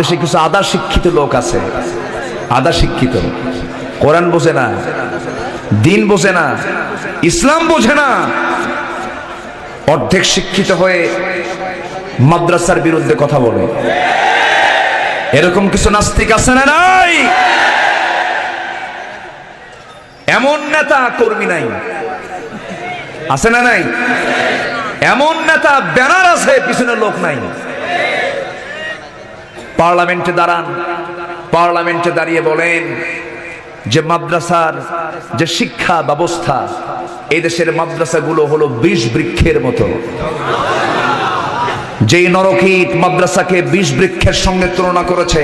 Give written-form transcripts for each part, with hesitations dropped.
দেশে কিছু আধা শিক্ষিত লোক আছে, আধা শিক্ষিত, কোরআন বোঝে না, দিন বোঝে না, ইসলাম বোঝে না, অর্ধেক শিক্ষিত হয়ে মাদ্রাসার বিরুদ্ধে কথা বলে। এরকম কিছু নাস্তিক আছে না নাই? এমন নেতা কর্মী নাই, আছে না নাই? এমন নেতা ব্যানার আছে, পিছনে লোক নাই। পার্লামেন্টে দাঁড়ান, পার্লামেন্টে দাঁড়িয়ে বলেন যে মাদ্রাসার যে শিক্ষা ব্যবস্থা, এই দেশের মাদ্রাসাগুলো হলো বিষ বৃক্ষের মতো। যেই নরকীট মাদ্রাসাকে বিষ বৃক্ষের সঙ্গে তুলনা করেছে,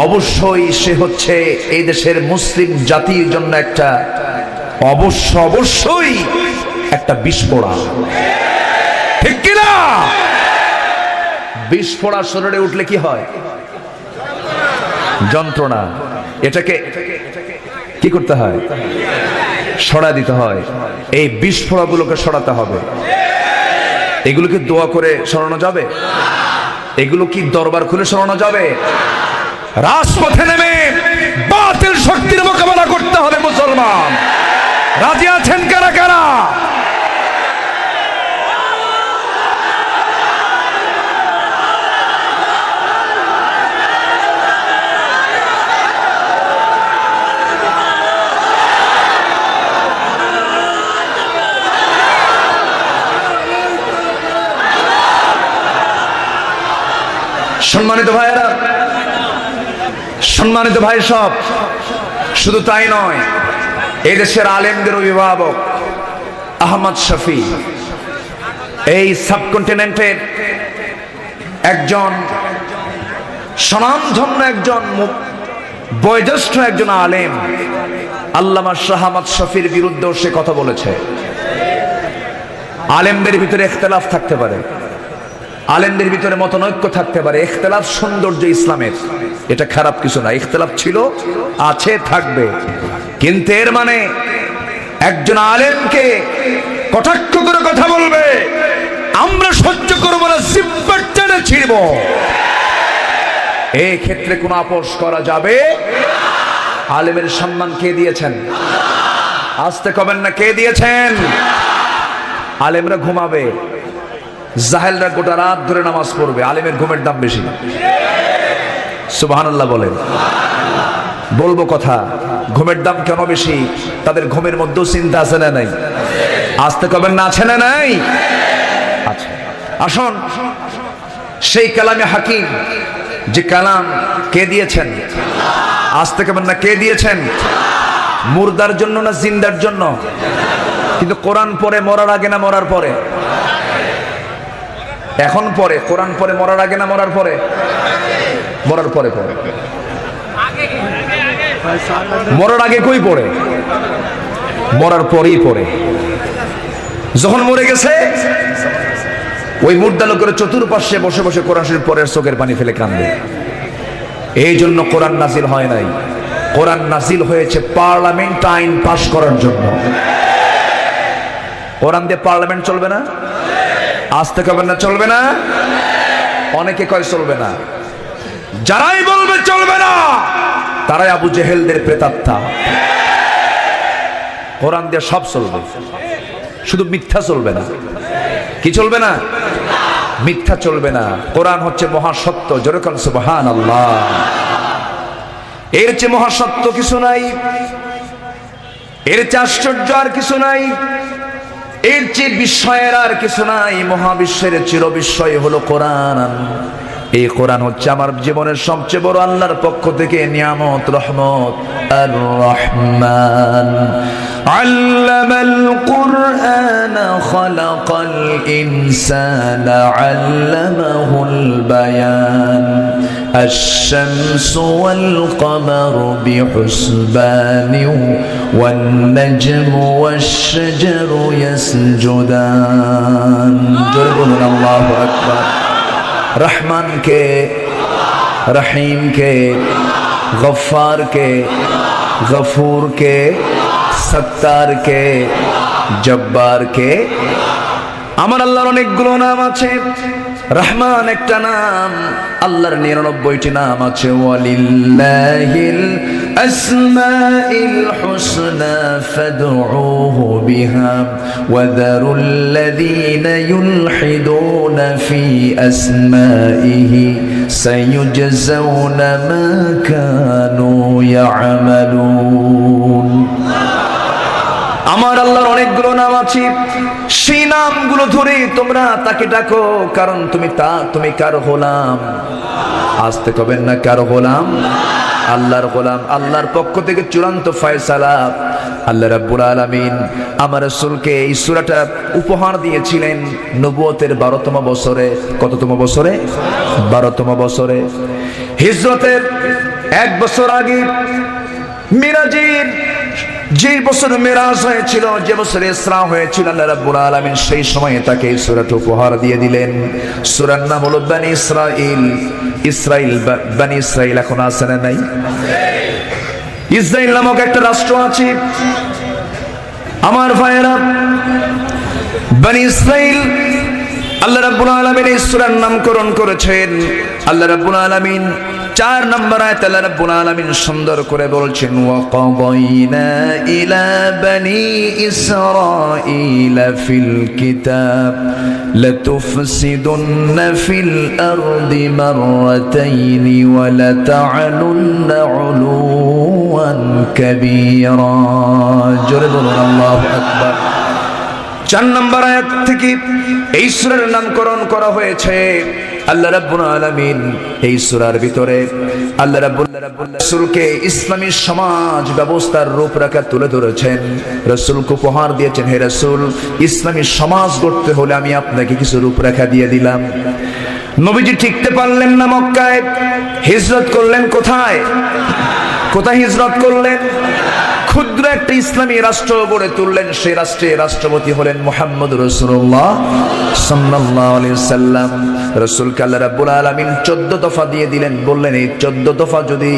অবশ্যই সে হচ্ছে এই দেশের মুসলিম জাতির জন্য একটা অবশ্যই একটা বিস্ফোড়া, ঠিক কিনা? বিস্ফোড়া শরীরে উঠলে কি হয়? যন্ত্রণা। এটাকে কি করতে হয়? সরা দিতে হয়। এই বিস্ফোড়া গুলোকে সরাতে হবে। এগুলো কি দোয়া করে সরানো যাবে? এগুলো কি দরবার খুলে সরানো যাবে? রাজপথে নেমে বাতিল শক্তির মোকাবেলা করতে হবে মুসলমান। রাজি আছেন কারা কারা? সম্মানিত ভাইয়েরা, সম্মানিত ভাই সব, শুধু তাই নয়, এই দেশের আলেমদের অভিভাবক আহমদ শফি এই সাবকন্টিনেন্টের একজন স্বনামধন্য একজন বয়োজ্যেষ্ঠ একজন আলেম, আল্লামা শাহ আহমদ শফির বিরুদ্ধেও সে কথা বলেছে। আলেমদের ভিতরে ইখতিলাফ থাকতে পারে, আলেমদের ভিতরে মতনৈক্য থাকতে পারে, ইখতিলাফ সৌন্দর্য ইসলামের, এটা খারাপ কিছু না। ইখতিলাফ ছিল, আছে, থাকবে, কিন্তু এর মানে একজন আলেমকে কটাক্ষ করে কথা বলবে, আমরা সহ্য করব না, জিব্বা টেনে ছিড়ব, এই ক্ষেত্রে কোনো আপোষ করা যাবে? আলেমের সম্মান কে দিয়েছেন? আসতে কবেন না, কে দিয়েছেন? আলেমরা ঘুমাবে, জাহেলরা গোটা রাত ধরে নামাজ পড়বে, আলেমের ঘুমের দাম বেশি। সুবহানাল্লাহ বলেন। বলবো কথা, ঘুমের দাম কেন বেশি? তাদের ঘুমের মধ্যেও চিন্তা আছে না নাই? আসতে কবেন না, আছে না নাই? আচ্ছা, আসুন সেই কালামে হাকিম, যে কালাম কে দিয়েছেন? আসতে কবেন না, কে দিয়েছেন? মুর্দার জন্য না জিন্দার জন্য? কিন্তু কোরআন পড়ে মরার আগে না মরার পরে? এখন পরে কোরআন পরে মরার আগে না মরার পরে? মরার পরে পড়ে। মরার আগে কই পড়ে? মরার পরেই পড়ে। যখন মরে গেছে, ওই মুর্দা লোকের চতুর্পাশে বসে বসে কোরআন শরীফ পড়ে চোখের পানি ফেলে কান্দে। এই জন্য কোরআন নাজিল হয় নাই। কোরআন নাজিল হয়েছে পার্লামেন্ট আইন পাশ করার জন্য। কোরআন দিয়ে পার্লামেন্ট চলবে না? আসতে কবেন না, চলবে না? অনেকে কয় চলবে না। যারাই বলবে চলবে না, তারাই আবু জেহেলদের প্রেতাত্মা। কোরআন দিয়ে সব চলবে, শুধু মিথ্যা চলবে না। কি চলবে না? মিথ্যা চলবে না। কোরআন হচ্ছে মহাসত্য। জোরে বলেন সুবহানাল্লাহ। এর চেয়ে মহাসত্য কিছু নাই, এর চেয়ে আশ্চর্য আর কিছু নাই, এর চেয়ে বিস্ময়ের আর কিছু নাই। মহাবিশ্বের চির বিস্ময় হলো কোরআন। এই কোরআন হচ্ছে আমার জীবনের সবচেয়ে বড় আল্লাহর পক্ষ থেকে নিয়ামত, রহমত। আর রহমান আল্লামাল কুরআন খালাকাল ইনসানা আল্লামাহুল বায়ান الشمس والقمر بحسبان والنجم والشجر يسجدان جربنا الله أكبر رحمن के रहीम के गफ्फार के गफूर के सत्तार के जब्बार के আমার আল্লাহর অনেকগুলো নাম আছে। রহমান একটা নাম, আল্লাহর 99টি নাম আছে। ওয়ালিল্লাহিল আসমাইল হুসনা ফাদউহু বিহা ওয়া যারুল্লাযীনা ইউলহিদুনা ফি আসমাইহি সায়ুজজাউনা মা কানু ইয়ামালুন। আমার আল্লাহর অনেকগুলো নাম আছে, সেই নামগুলো ধরে তোমরা তাকে ডাকো, কারণ তুমি কার গোলাম? আসতে কবেন না, কার গোলাম? আল্লাহর গোলাম। আল্লাহর পক্ষ থেকে চূড়ান্ত ফয়সালা। আল্লাহ রাব্বুল আলামিন আমার রাসূলকে এই সূরাটা উপহার দিয়েছিলেন নবুয়তের 12তম বছরে। কততম বছরে? 12তম বছরে। হিজরতের 1 বছর আগে মিরাজের যে বছর মেরাজ হয়েছিল, যে বছর ইসরা হয়েছিল, আল্লাহ রাব্বুল আলামিন সেই সময়ে তাকে এই সূরাটা উপহার দিয়ে দিলেন। সূরার নাম হলো বনী ইসরাইল। বনী ইসরাইল এখন আছে না নাই? ইসরাইল নামক একটা রাষ্ট্র আছে। আমার ভাইয়েরা, বনী ইসরাইল আল্লাহ রাব্বুল আলামিন এই সূরার নামকরণ করেছেন। আল্লাহ রাব্বুল আলামিন 4 নম্বর আয়াতে আল্লাহ রাব্বুল আলামিন সুন্দর করে বলছেন, ওয়া কাদাইনা ইলা বনি ইসরাঈলা ফিল কিতাব লাতুফসিদুন্না ফিল আরদি মাররাতাইনি ওয়া লাতা'লুন্না উলুওয়ান কাবীরা। জোরে বলুন আল্লাহু আকবার। 4 নম্বর আয়াত থেকে এই সূরার নামকরণ করা হয়েছে। আল্লাহ রাব্বুল আলামিন এই সূরার ভিতরে আল্লাহ রাব্বুল রাসূলকে ইসলামী সমাজ ব্যবস্থার রূপরেখা তুলে ধরেছেন। রাসূলকে উপহার দিয়েছেন, হে রাসূল, ইসলামী সমাজ গড়তে হলে আমি আপনাকে কিছু রূপরেখা দিয়ে দিলাম। নবীজি টিকতে পারলেন না মক্কায়, হিজরত করলেন কোথায়? কোথায় হিজরত করলেন? ক্ষুদ্র একটা ইসলামী রাষ্ট্র গড়ে তুললেন। সেই রাষ্ট্রে রাষ্ট্রপতি হলেন মুহাম্মদ রাসূলুল্লাহ সাল্লাল্লাহু আলাইহি সাল্লাম। রাসূলকে আল্লাহ রাব্বুল আলামিন 14 দফা দিয়ে দিলেন। বললেন, এই 14 দফা যদি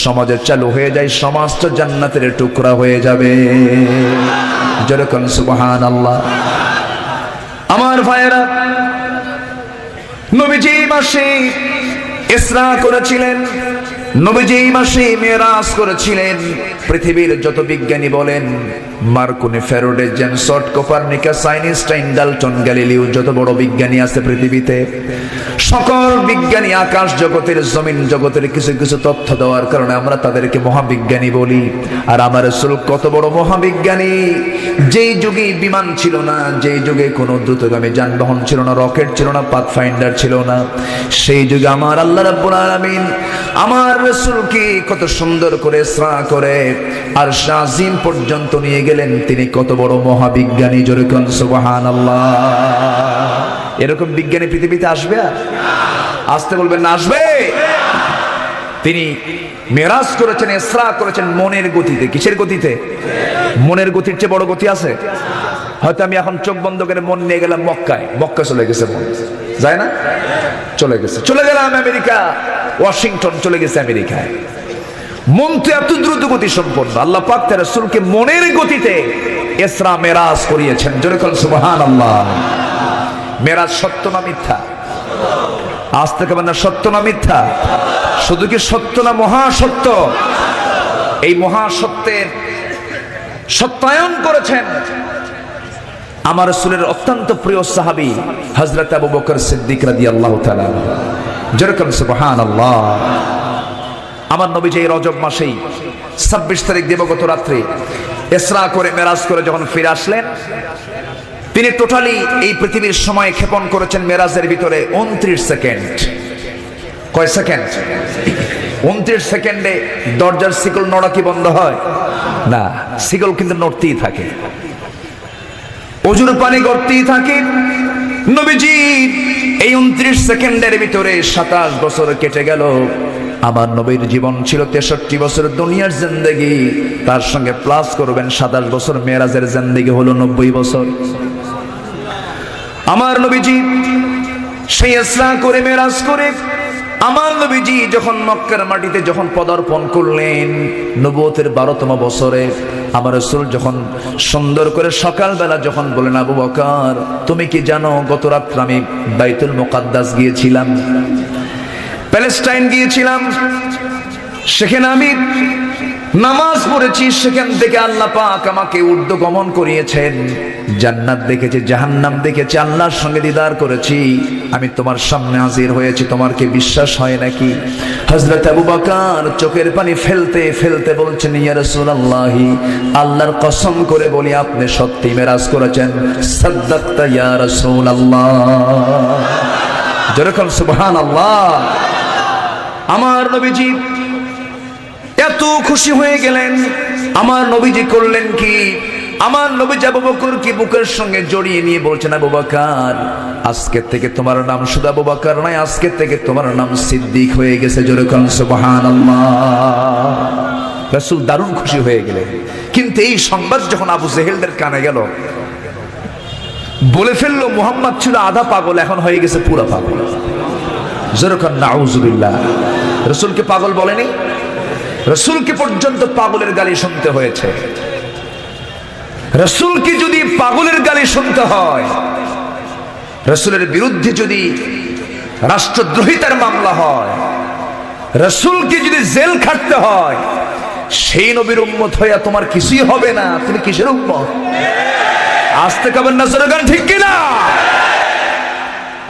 সমাজে চালু হয়ে যায়, সমাজ তো জান্নাতের টুকরা হয়ে যাবে। যেরকম সুবহানাল্লাহ। আমার ভাইয়েরা, নবীজি মাসে ইসরা করেছিলেন, নবীজি মাসে মেরাজ করেছিলেন। পৃথিবীর যত বিজ্ঞানী বলেন, মার্কনি, ফ্যারাডে, জেনসট, কোপারনিকাস, আইনস্টাইন, ডাল্টন, গ্যালিলিও, যত বড় বিজ্ঞানী আছে পৃথিবীতে, সকল বিজ্ঞানী আকাশ জগতের, জমিন জগতের কিছু কিছু তথ্য দেওয়ার কারণে আমরা তাদেরকে মহাবিজ্ঞানী বলি। আর আমার রাসূল কত বড় মহাবিজ্ঞানী! যেই যুগে বিমান ছিল না, যেই যুগে কোনো দ্রুতগামী যানবাহন ছিল না, রকেট ছিল না, পাথফাইন্ডার ছিল না, সেই যুগে আমার আল্লাহ রাব্বুল আলামিন আমার রাসূলকে কত সুন্দর করে ইসরা করে আর শাজিম পর্যন্ত নিয়ে গেলেন। তিনি কত বড় মহাবিজ্ঞানী! জোরে কোন সুবহানাল্লাহ। এরকম বিজ্ঞানী পৃথিবীতে আসবে? আসতে বলবেন না, আসবে। তিনি মেরাজ করেছেন, ইসরা করেছেন মনের গতিতে। কিসের গতিতে? মনের গতির চেয়ে বড় গতি আছে? হয়তো আমি এখন চোখ বন্ধ করে মন নিয়ে গেলাম মক্কায়, মক্কা চলে গেছে মন, যায় না? চলে গেছে। চলে গেলাম আমেরিকা, ওয়াশিংটন, চলে গেছে আমেরিকায়। মন তো এত দ্রুত গতি সম্পন্ন। আল্লাহ পাক তার রাসূলকে মনের গতিতে ইসরা মেরাজ করিয়েছেন। জোরে বলুন সুবহানাল্লাহ। মেরাজ সত্য না মিথ্যা? আজ থেকে না, সত্য না মিথ্যা? শুধু কি সত্য না মহাসত্য? এই মহাসত্যের সত্যায়ন করেছেন আমার রাসূলের অত্যন্ত প্রিয় সাহাবী হযরত আবু বকর সিদ্দিক রাদিয়াল্লাহু তাআলা। যেরকম সুবহানাল্লাহ। আমার নবীজি এই রজব মাসেই 26 তারিখ দিবগত রাত্রে ইসরা করে মেরাজ করে যখন ফিরে আসলেন, তিনি টোটালি এই পৃথিবীর সময় ক্ষেপণ করেছেন মেরাজের ভিতরে 29 সেকেন্ড। কয় সেকেন্ড? 29 সেকেন্ডে দরজার শিকল নড়া কি বন্ধ হয়? না, শিকল কিন্তু নড়তেই থাকে, অজুর পানি গড়তেই থাকে। নবীজি এই 29 সেকেন্ডের ভিতরে 27 বছর কেটে গেল। আমার নবীর জীবন ছিল 63 বছর দুনিয়ার জিন্দেগি, তার সঙ্গে প্লাস করবেন 27 বছর মেরাজের জিন্দেগি, হলো 90 বছর। আমার নবীজি সেই ইসরা করে মেরাজ করে আমার নবীজি যখন মক্কার মাটিতে যখন পদার্পণ করলেন নবুয়তের 12তম বছরে, আমার রাসূল যখন সুন্দর করে সকালবেলা যখন বলেন, আবু বকর তুমি কি জানো গত রাত্রে আমি বাইতুল মুকাদ্দাস গিয়েছিলাম, প্যালেস্টাইন গিয়েছিলাম, সেখানে আমি নামাজ পড়েছি, সেখান থেকে আল্লাহ পাক আমাকে ঊর্ধ্বগমন করিয়েছেন, জান্নাত দেখেছি, জাহান্নাম দেখেছি, আল্লাহর সঙ্গে দিদার করেছি, আমি তোমার সামনে হাজির হয়েছি, তোমার কি বিশ্বাস হয় নাকি? হযরত আবু বকর চোখের পানি ফেলতে ফেলতে বলছেন, ইয়া রাসূলুল্লাহ, আল্লাহর কসম করে বলি আপনি সত্যি মেরাজ করেছেন, সাদ্দাকতা ইয়া রাসূলুল্লাহ। যেরকম সুবহানাল্লাহ। আমার নবীজি এত খুশি হয়ে গেলেন। আমার নবীজি করলেন কি, আমার নবী আবু বকর কি বুকের সঙ্গে জড়িয়ে নিয়ে বলছেন, আবু বকর আজকে থেকে তোমার নাম শুধু আবু বকর নয়, আজকে থেকে তোমার নাম সিদ্দিক হয়ে গেছে। যেরকম সুবহানাল্লাহ। রাসূল দারুণ খুশি হয়ে গেলেন। কিন্তু এই সংবাদ যখন আবু জেহেলদের কানে গেল, বলে ফেললো মুহাম্মদ ছিল আধা পাগল, এখন হয়ে গেছে পুরা পাগল। যেরকম নাউজুবিল্লাহ। রাসূলকে পাগল বলেনি, রাসূলকে পর্যন্ত পাগলের গালি শুনতে হয়েছে। রাসূলকে যদি পাগলের গালি শুনতে হয়, রাসূলের বিরুদ্ধে যদি রাষ্ট্রদ্রোহিতার মামলা হয়, রাসূলকে যদি জেল খাটতে হয়, সেই নবীর উম্মত হইয়া তোমার কিছুই হবে না। তুমি কিসের উম্মত? আসতে কবেন না স্লোগান ঠিক কিনা?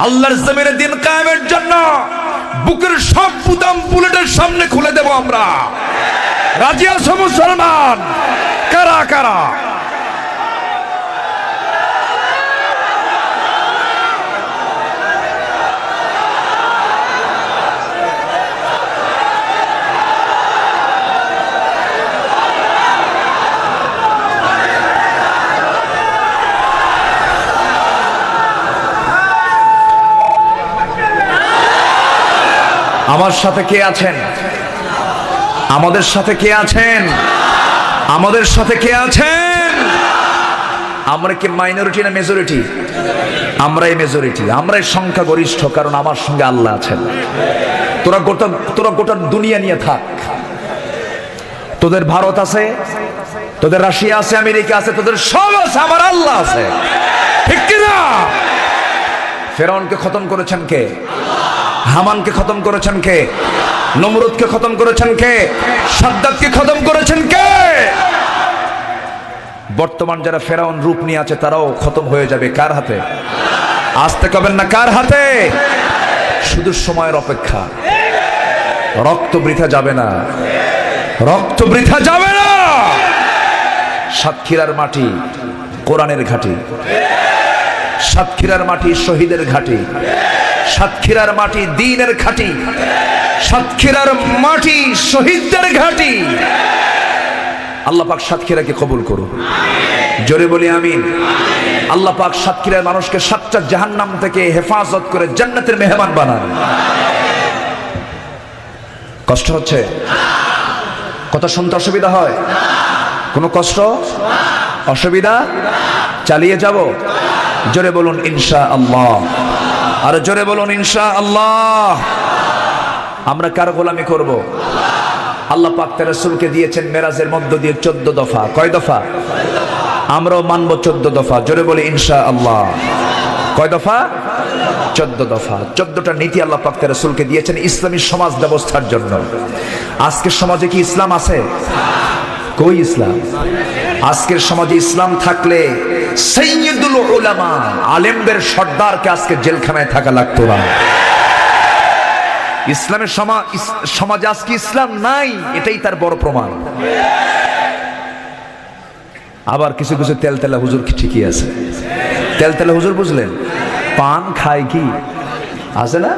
আল্লাহর জমিনে দিন কায়েমের জন্য বুকের সব বুতাম বুলেটের সামনে খুলে দেব আমরা। রাজি আছো মুসলমান? কারা কারা? আমার সাথে কে আছেন? আমাদের সাথে কে আছেন? আমাদের সাথে কে আছেন? আমরা কি মাইনরিটি না মেজরিটি? আমরাই মেজরিটি, আমরাই সংখ্যাগরিষ্ঠ, কারণ আমার সঙ্গে আল্লাহ আছেন। তোরা গোটা দুনিয়া নিয়ে থাক, তোদের ভারত আছে, তোদের রাশিয়া আছে, আমেরিকা আছে, তোদের সব আছে, আমার আল্লাহ আছে। ঠিক কিনা? ফেরাউনকে খতম করেছেন কে? হামানকে খতম করেছেন কে? নমরুদকে খতম করেছেন কে? সাদ্দাতকে খতম করেছেন কে? বর্তমান যারা ফেরাউন রূপ নিয়ে আছে তারাও খতম হয়ে যাবে কার হাতে? আসতে কবেন না কার হাতে? শুধু সময়ের অপেক্ষা। রক্ত বৃথা যাবে না, রক্ত বৃথা যাবে না। সাতক্ষীরার মাটি কোরআনের ঘাঁটি, সাতক্ষীরার মাটি শহীদের ঘাঁটি, সাতক্ষীরার মাটি দ্বীনের ঘাঁটি, সাতক্ষীরার মাটি শহীদদের ঘাঁটি। আল্লাহ পাক সাতক্ষীরাকে কবুল করুন, জোরে বলি আমিন। আল্লাহ পাক সাতক্ষীরার মানুষকে সাতটা জাহান্নাম থেকে হেফাজত করে জান্নাতের মেহমান বানান। কষ্ট হচ্ছে? কথা শুনতে অসুবিধা হয়? কোনো কষ্ট অসুবিধা? চালিয়ে যাব। জোরে বলুন ইনশাআল্লাহ। আর জোরে বলুন ইনশাআল্লাহ। আমরা কার গোলামি করব? আল্লাহ পাক তার রাসূলকে দিয়েছেন মেরাজের মধ্য দিয়ে 14 দফা। কয় দফা? আমরাও মানব 14 দফা। জোরে বলি ইনশাআল্লাহ। কয় দফা? 14 দফা। 14টা নীতি আল্লাহ পাক তার রাসূলকে দিয়েছেন ইসলামী সমাজ ব্যবস্থার জন্য। আজকের সমাজে কি ইসলাম আছে? কই ইসলাম? আজকের সমাজে ইসলাম থাকলে সাইয়্যিদুল উলামা আলেমদের সর্দারকে আজকে জেলখানায় থাকা লাগতো না। ইসলামের সমাজে আজকে ইসলাম নাই, এটাই তার বড় প্রমাণ। আবার কিছু কিছু তেলতেলা হুজুর ঠিকই আছে। তেলতেলা হুজুর বুঝলেন? পান খায় কি আছে না?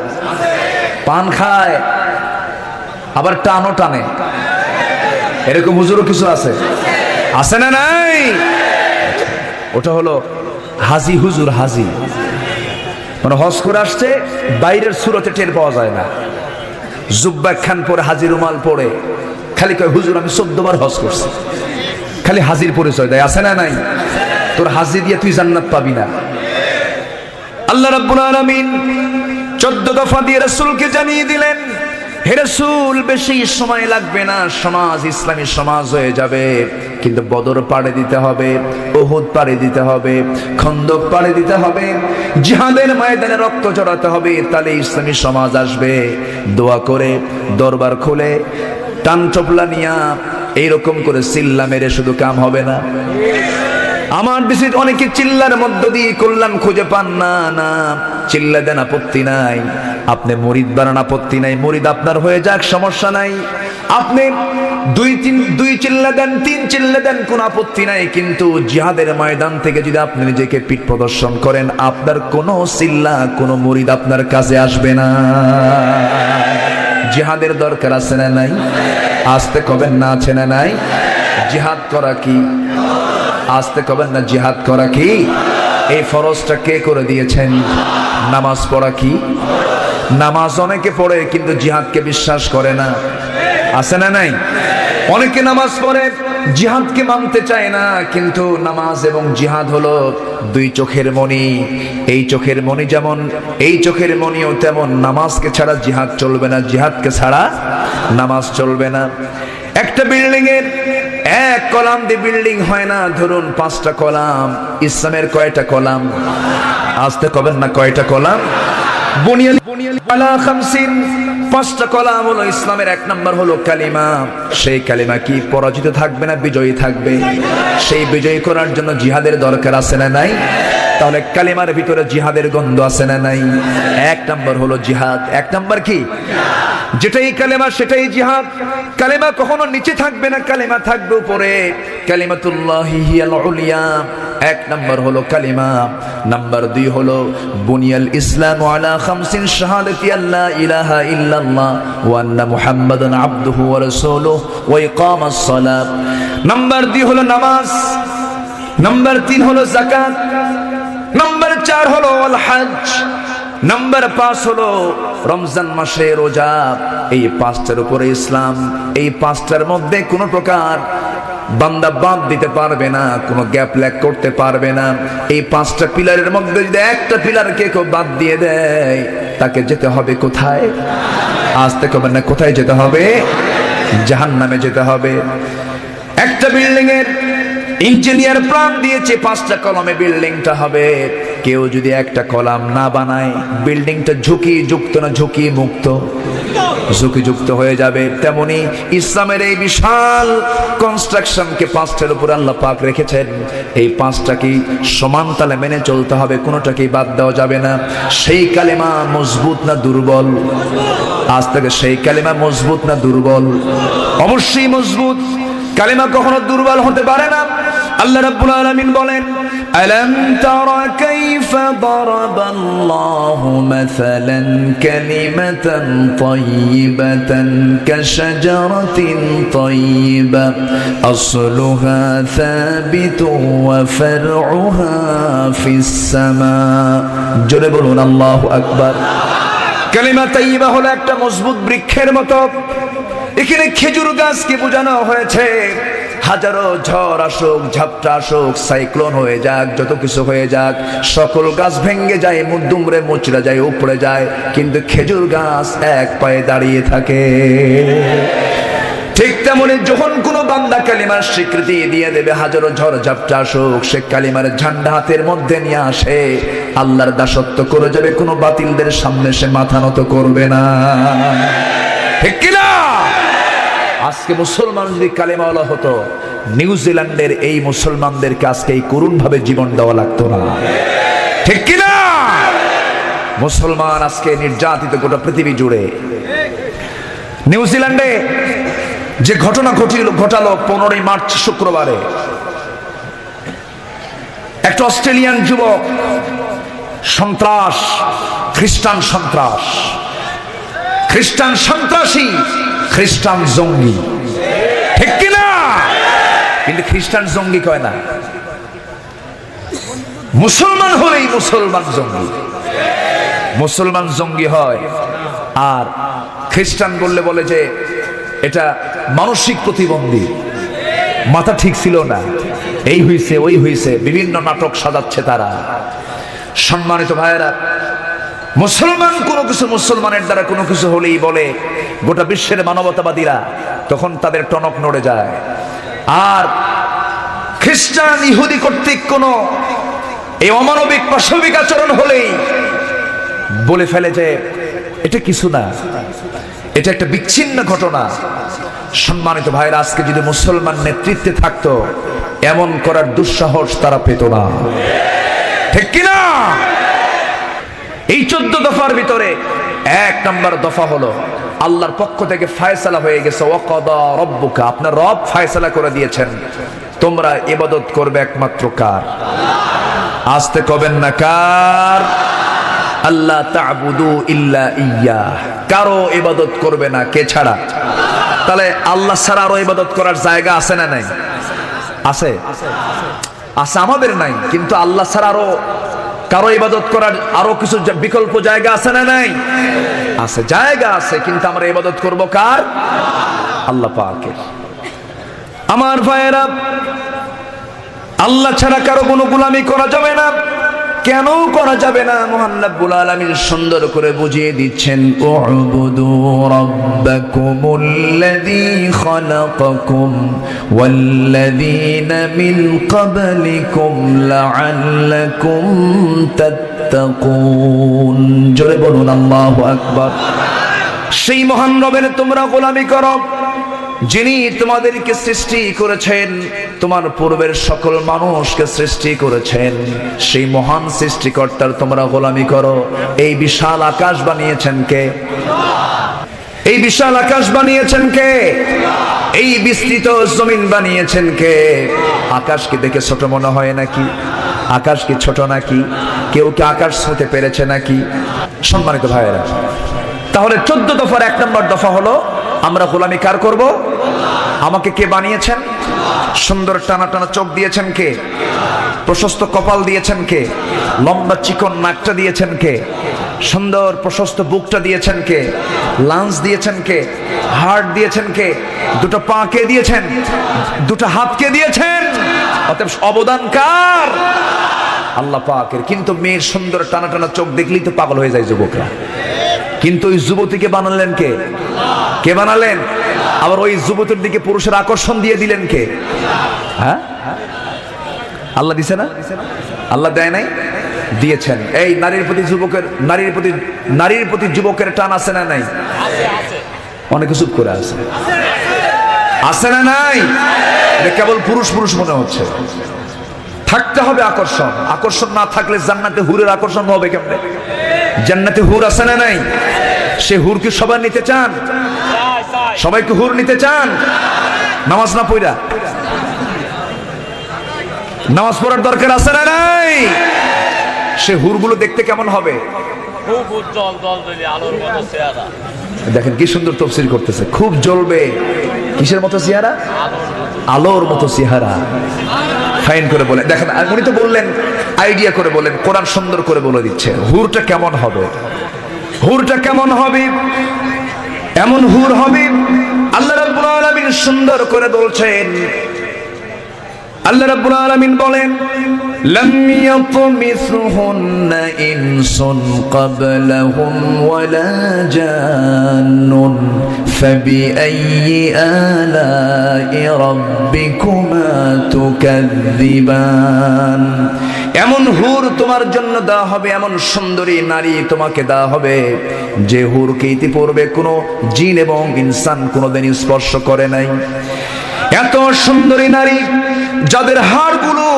পান খায়, আবার টানও টানে। এরকম হুজুরও কিছু আছে, আছে না নাই? ওটা হলো হাজি হুজুর। হাজি মানে হজ করে আসছে, বাইরের সুরতে টের পাওয়া যায় না। জুব্বা খান পরে, হাজি রুমাল পরে, খালি কয় হুজুর আমি 14 বার হজ করছি। খালি হাজির পরিচয় দেয়, আছে না নাই? তোর হাজি দিয়ে তুই জান্নাত পাবি না। আল্লাহ রাব্বুল আলামিন 14 দফা দিয়ে রাসূলকে জানিয়ে দিলেন, হে রাসূল বেশি সময় লাগবে না, সমাজ ইসলামী সমাজ হয়ে যাবে। কিন্তু বদর পাড়ে দিতে হবে, উহুদ পাড়ে দিতে হবে, খন্দক পাড়ে দিতে হবে, জিহাদের ময়দানে রক্ত ঝরাতে হবে, তাহলে ইসলামী সমাজ আসবে। দোয়া করে দরবার খুলে টান চপলা নিয়া এইরকম করে চিল্লা মেরে শুধু কাম হবে না। আমার দেশে অনেকে চিল্লার মধ্য দিয়ে কল্যাণ খুঁজে পান না। না, চিল্লা দেন, আপত্তি নাই। আপনি মুরিদ বানান, আপত্তি নাই। মুরিদ আপনার হয়ে যাক, সমস্যা নাই। আপনি দুই চিল্লা দেন, 3 চিল্লা দেন, কোন আপত্তি নাই। কিন্তু জিহাদের ময়দান থেকে যদি আপনি নিজেকে পিঠ প্রদর্শন করেন, আপনার কোনো চিল্লা, কোনো মুরিদ আপনার কাছে আসবে না। জিহাদের দরকার আছে না নাই? আসতে কবেন না, আছে না নাই? জিহাদ করা কি? আসতে কবেন না, জিহাদ করা কি? এই ফরজটা কে করে দিয়েছেন? নামাজ পড়া কি? নামাজ অনেকে পড়ে কিন্তু জিহাদকে বিশ্বাস করে না, আছে না নাই? অনেকে নামাজ পড়ে, জিহাদকে মানতে চায় না। কিন্তু নামাজ এবং জিহাদ হলো 2 চোখের মণি। এই চোখের মণি যেমন, এই চোখের মণিও তেমন। নামাজকে ছাড়া জিহাদ চলবে না, জিহাদকে ছাড়া নামাজ চলবে না। একটা বিল্ডিং এর 1 কলাম দিয়ে বিল্ডিং হয় না। ধরুন 5টা কলাম। ইসলামের কয়টা কলাম? আসতে কবেন না, কয়টা কলাম? বুনিয়াল আলা 50। 5টা কলাম হলো ইসলামের। 1 নম্বর হলো কালিমা। সেই কালিমা কি পরাজিত থাকবে না বিজয়ী থাকবে? সেই বিজয়ী করার জন্য জিহাদের দরকার আছে না নাই? তাহলে কালিমার ভিতরে জিহাদের গন্ধ আছে না নাই? 1 নম্বর হলো জিহাদ। 1 নম্বর কি? যেটাই কালেমা সেটাই জিহাদ। কালেমা কখনো নিচে থাকবে না, কালেমা থাকবে উপরে। কালিমাতুল্লাহি হিয়াল উলিয়া। 1 নম্বর হলো কালিমা। নাম্বার 2 হলো বুনিয়াল ইসলাম আলা 50 শাহাদাতি আল্লা ইলাহা ইল্লাল্লাহ ওয়া আন্না মুহাম্মাদান আবদুহু ওয়া রাসূলুহু ওয়া ইকামাস সালাত। নাম্বার 2 হলো নামাজ। নাম্বার 3 হলো যাকাত। নাম্বার 4 হলো আল হজ। নাম্বার 5 হলো রমজান মাসে রোজা। এই 5টার উপরে ইসলাম। এই 5টার মধ্যে কোনো প্রকার বান্দা বাদ দিতে পারবে না, কোনো গ্যাপ ল্যাগ করতে পারবে না। এই 5টা পিলারের মধ্যে যদি একটা পিলারকে কেউ বাদ দিয়ে দেয়, তাকে যেতে হবে কোথায়? আসতে কবেন না, কোথায় যেতে হবে? জাহান্নামে যেতে হবে। একটা বিল্ডিং এর ইঞ্জিনিয়ার প্ল্যান দিয়েছে 5টা কলামে বিল্ডিংটা হবে। কেউ যদি একটা কলাম না বানায়, বিল্ডিংটা ঝুঁকি যুক্ত না ঝুঁকি মুক্ত? ঝুঁকি যুক্ত হয়ে যাবে। তেমনি ইসলামের এই বিশাল কনস্ট্রাকশনকে 5টার উপর আল্লাহ পাক রেখেছেন। এই 5টাকে সমান তালে মেনে চলতে হবে, কোনোটাকেই বাদ দেওয়া যাবে না। সেই কালেমা মজবুত না দুর্বল? আজ থেকে সেই কালেমা মজবুত না দুর্বল? অবশ্যই মজবুত। কালেমা কখনো দুর্বল হতে পারে না। আল্লাহ রাব্বুল আলামিন বলেন, আলাম তারা কাইফা দারাবাল্লাহু মাসালান কালিমাতান তাইয়িবাতান কাশাজারাতিন তাইয়িবা আসলুহা সাবিতুন ওয়া ফারউহা ফিস সামা। জোরে বলুন আল্লাহু আকবার। কালিমা তাইয়িবা হলো একটা মজবুত বৃক্ষের মতো। এখানে খেজুর গাছকে বোঝানো হয়েছে। হাজারো ঝড় আসুক, ঝাপটা আসুক, সাইক্লোন হয়ে যাক, যত কিছু হয়ে যাক, সকল গাছ ভেঙে যায়, দুমড়ে মুচড়ে যায়, উপড়ে যায়, কিন্তু খেজুর গাছ 1 পায়ে দাঁড়িয়ে থাকে। ঠিক তেমনি যখন কোনো বান্দা কালিমার স্বীকৃতি দিয়ে দেবে, হাজারো ঝড় ঝাপটা আসুক, সে কালিমার ঝান্ডা হাতের মধ্যে নিয়ে আসে, আল্লাহর দাসত্ব করে যাবে, কোনো বাতিলদের সামনে সে মাথা নত করবে না। ঠিক কিনা? আজকে মুসলমান যদি কালেমাওয়ালা হতো, নিউজিল্যান্ডের এই মুসলমানদেরকে আজকে এই করুণ ভাবে জীবন দেওয়া লাগতো না। ঠিক কিনা? মুসলমান আজকে নির্যাতিত গোটা পৃথিবী জুড়ে। নিউজিল্যান্ডে যে ঘটনা ঘটালো 15ই মার্চ শুক্রবারে, একটা অস্ট্রেলিয়ান যুবক, সন্ত্রাস, খ্রিস্টান সন্ত্রাস, খ্রিস্টান সন্ত্রাসী, খ্রিস্টান জঙ্গি। ঠিক কিনা? কিন্তু খ্রিস্টান জঙ্গি কয় না, মুসলমান হলেই মুসলমান জঙ্গি। মুসলমান জঙ্গি হয়, আর খ্রিস্টান বললে বলে যে এটা মানসিক প্রতিবন্ধী, মাথা ঠিক ছিল না, এই হইছে ওই হইছে, বিভিন্ন নাটক সাজাচ্ছে তারা। সম্মানিত ভাইয়েরা, মুসলমান কোনো কিছু, মুসলমানের দ্বারা কোনো কিছু হলেই বলে গোটা বিশ্বের মানবতাবাদীরা, তখন তাদের টনক নড়ে যায়। আর খ্রিস্টান ইহুদি কর্তৃক কোন এই অমানবিক পাশবিক আচরণ হলেই বলে ফেলে যে এটা কিছু না, এটা একটা বিচ্ছিন্ন ঘটনা। সম্মানিত ভাইরা, আজকে যদি মুসলমান নেতৃত্বে থাকতো এমন করার দুঃসাহস তারা পেত না, ঠিক কিনা? এই 14 দফার ভিতরে 1 নম্বর দফা হলো আল্লাহর পক্ষ থেকে ফয়সালা হয়ে গেছে, ওয়াকাদা রাব্বুকা, আপনার রব ফয়সালা করে দিয়েছেন তোমরা ইবাদত করবে একমাত্র কার? আস্তে কবেন না, কার? আল্লাহ তা'বুদু ইল্লা ইয়্যাহ, কারো ইবাদত করবে না কে ছাড়া? তাহলে আল্লাহ ছাড়া আরো ইবাদত করার জায়গা আছে না নাই? আছে, আছে, আমাদের নাই, কিন্তু আল্লাহ ছাড়া আরো কারো ইবাদত করার আরো কিছু বিকল্প জায়গা আছে না নাই? আছে, জায়গা আছে, কিন্তু আমরা ইবাদত করব কার? আল্লাহ পাকের। আমার ভাইয়েরা, আল্লাহ ছাড়া কারো কোনো গোলামি করা যাবে না। কেন করা যাবে না? মহান রব্বুল আলামিন সুন্দর করে বুঝিয়ে দিচ্ছেন, উ'বুদু রাব্বাকুমুল্লাযী খালাকাকুম ওয়াল্লাযীনা মিন ক্বাবলিকুম লাআল্লাকুম তাত্তাকুন। জোরে বলুন আল্লাহু আকবার। সেই মহান রবের তোমরা গোলামি করো যিনি তোমাদেরকে সৃষ্টি করেছেন, তোমার পূর্বের সকল মানুষকে সৃষ্টি করেছেন। সেই মহান সৃষ্টিকর্তার তোমরা গোলামি করো। এই বিশাল আকাশ বানিয়েছেন কে? এই বিশাল আকাশ বানিয়েছেন কে? এই বিস্তৃত জমিন বানিয়েছেন কে? আকাশকে দেখে ছোট মনে হয় নাকি? আকাশ কি ছোট নাকি? কেউ কি আকাশ ছুঁতে পেরেছে নাকি? সম্মানিত ভাইয়েরা, তাহলে 14 দফার 1 নম্বর দফা হলো আমরা গোলামি কার করব? আমাকে কে বানিয়েছেন? সুন্দর টানা টানা চোখ দিয়েছেন কে? প্রশস্ত কপাল দিয়েছেন কে? লম্বা চিকন নাকটা দিয়েছেন কে? সুন্দর প্রশস্ত বুকটা দিয়েছেন কে? লাঞ্চ দিয়েছেন কে? হার্ট দিয়েছেন কে? দুটো পা কে দিয়েছেন? দুটো হাত কে দিয়েছেন? অতএব অবদান কার? আল্লাহ পাকের। কিন্তু মেয়ের সুন্দর টানা টানা চোখ দেখলেই তো পাগল হয়ে যায় যুবকরা। কিন্তু ওই যুবতীকে বানালেন কে? কে বানালেন? আবার ওই যুবতীর দিকে পুরুষের আকর্ষণ দিয়ে দিলেন কে? হ্যাঁ, আল্লাহ দিছে না? আল্লাহ দেয় নাই? দিয়েছেন। এই নারীর প্রতি যুবকের টান আছে না নাই? অনেক চুপ করে আছে, আছে না নাই? এটা কেবল পুরুষ পুরুষ মনে হচ্ছে। থাকতে হবে আকর্ষণ। আকর্ষণ না থাকলে জান্নাতে হুরের আকর্ষণ হবে কেমনে? জান্নাতে হুর আছে না নাই? সে হুর কি সবাই নিতে চান? সবাইকে হুর নিতে চান? নামাজ না পড়া, নামাজ পড়ার দরকার আছে না নাই? সে হুরগুলো দেখতে কেমন হবে? খুব উজ্জ্বল জলজলি আলোর মতো চেহারা। দেখেন কি সুন্দর তাফসীর করতেছে। খুব জ্বলবে, কিসের মতো চেহারা? আলোর মতো চেহারা। ফাইন করে বলে দেখেন, উনি তো বললেন, আইডিয়া করে বলেন, কোরআন সুন্দর করে বলে দিচ্ছে হুরটা কেমন হবে। হুরটা কেমন হবে? এমন হুর হবে, আল্লাহ রাব্বুল আলামিন সুন্দর করে বলছেন। আল্লাহ রাব্বুল আলামিন বলেন, লাম ইয়াতমিসহুন্না ইনসুন ক্বাবলাহুম ওয়ালা জান্নুন ফাবিআইয়ি আলাই রাব্বিকুমা তুকাযযিবান। এমন হুর তোমার জন্য দেওয়া হবে, এমন সুন্দরী নারী তোমাকে দেওয়া হবে যে হুরকে ইতিপূর্বে কোনো জিন এবং ইনসান কোনোদিন স্পর্শ করে নাই। এত সুন্দরী নারী যাদের হাড়গুলো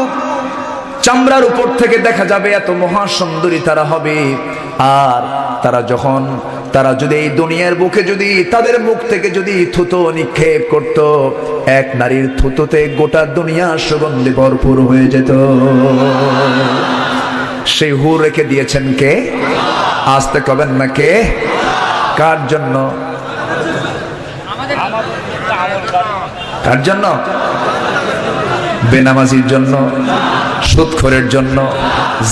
চামড়ার উপর থেকে দেখা যাবে, এত মহাসুন্দরী তারা হবে। আর তারা যদি এই দুনিয়ার বুকে যদি তাদের মুখ থেকে যদি থুতো নিক্ষেপ করত, এক নারীর থুতোতে গোটা দুনিয়া সুগন্ধে ভরপুর হয়ে যেত। সেই হুর রেখে দিয়েছেন কে? আসতে কবেন না কে? কার জন্য? কার জন্য? বেনামাজির জন্য, সুদখোরের জন্য,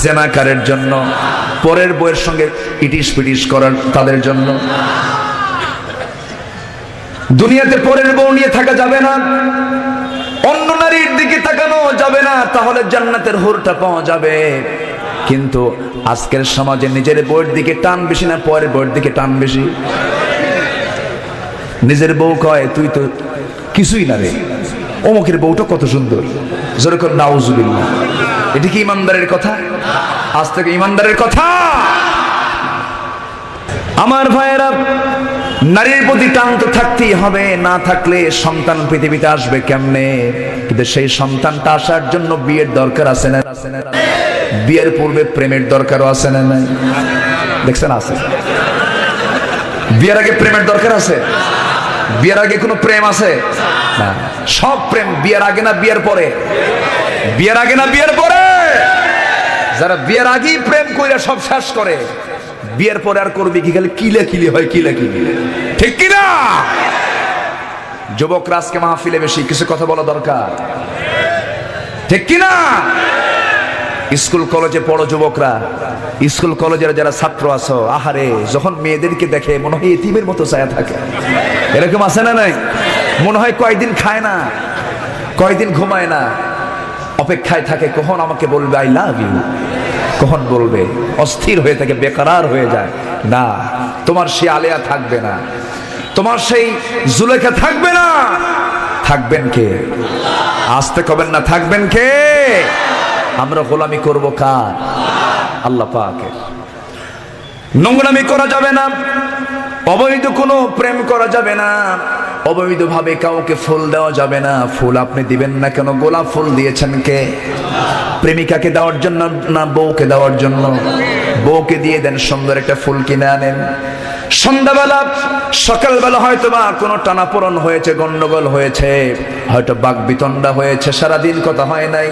জেনাকারের জন্য, পরের বউয়ের সঙ্গে ইটিস পিটিস করার তাদের জন্য। দুনিয়াতে পরের বউ নিয়ে থাকা যাবে না, অন্য নারীর দিকে তাকানো যাবে না, তাহলে জান্নাতের হুরটা পাওয়া যাবে। কিন্তু আজকের সমাজে নিজের বউয়ের দিকে টান বেশি না পরের বউয়ের দিকে টান বেশি? নিজের বউ কয় তুই তো কিছুই না রে, অমুকের বউটা কত সুন্দর, যেরকম নাউজুবিল্লাহ। এটা কি ইমানদারের কথা? আজ থেকে ইমানদারের কথা। আমার ভাইয়েরা, নারীর প্রতি টান তো থাকতেই হবে, না থাকলে সন্তান পৃথিবীতে আসবে কেমনে? কিন্তু সেই সন্তানটা আসার জন্য বিয়ের দরকার আছে না? বিয়ের পূর্বে প্রেমের দরকারও আছে না? নাই? দেখছেন আছে। বিয়ের আগে প্রেমের দরকার আছে? বিয়ের আগে কোনো প্রেম আছে না? সব প্রেম বিয়ের আগে না বিয়ের পরে? বিয়ের আগে না বিয়ের পরে? যারা বিয়ের আগেই প্রেম কইরা সব শেষ করে, বিয়ের পরে আর করবে কি? খালি কিলে কিলি হয়, কিলে কিলি, ঠিক কিনা? যুবকরা আজকে মাহফিলে বেশি কিছু কথা বলা দরকার, ঠিক কিনা? স্কুল কলেজে পড়ো যুবকরা, স্কুল কলেজের যারা ছাত্র আছো, আহারে যখন মেয়েদেরকে দেখে মনে হয় এতিমের মতো ছায়া থাকে। এরকম আছে না নাই? মনে হয় কয়দিন খায় না, কয়দিন ঘুমায় না, অপেক্ষায় থাকে কখন আমাকে বলবে আই লাভ ইউ, কখন বলবে। অস্থির হয়ে থাকে, বেকরার হয়ে যায়। না, তোমার সেই আলেয়া থাকবে না, তোমার সেই জুলেখা থাকবে না। থাকবেন কে? আসতে কবেন না, থাকবেন কে? আমরা গোলামি করব কার? আল্লাহ পাকের। নোংরামি করা যাবে না, অবৈধ কোনো প্রেম করা যাবে না, অবৈধ ভাবে কাউকে ফুল দেওয়া যাবে না। ফুল আপনি দিবেন না কেন? গোলাপ ফুল দিয়েছেন কে? প্রেমিকাকে দেওয়ার জন্য না বউকে দেওয়ার জন্য? বউকে দিয়ে দেন, সুন্দর একটা ফুল কিনে আনেন। সন্ধ্যাবেলা সকালবেলা হয়তো বা কোনো টানাপোড়ন হয়েছে, গন্ডগোল হয়েছে, হয়তো বাকবিতণ্ডা হয়েছে, সারাদিন কথা হয় নাই।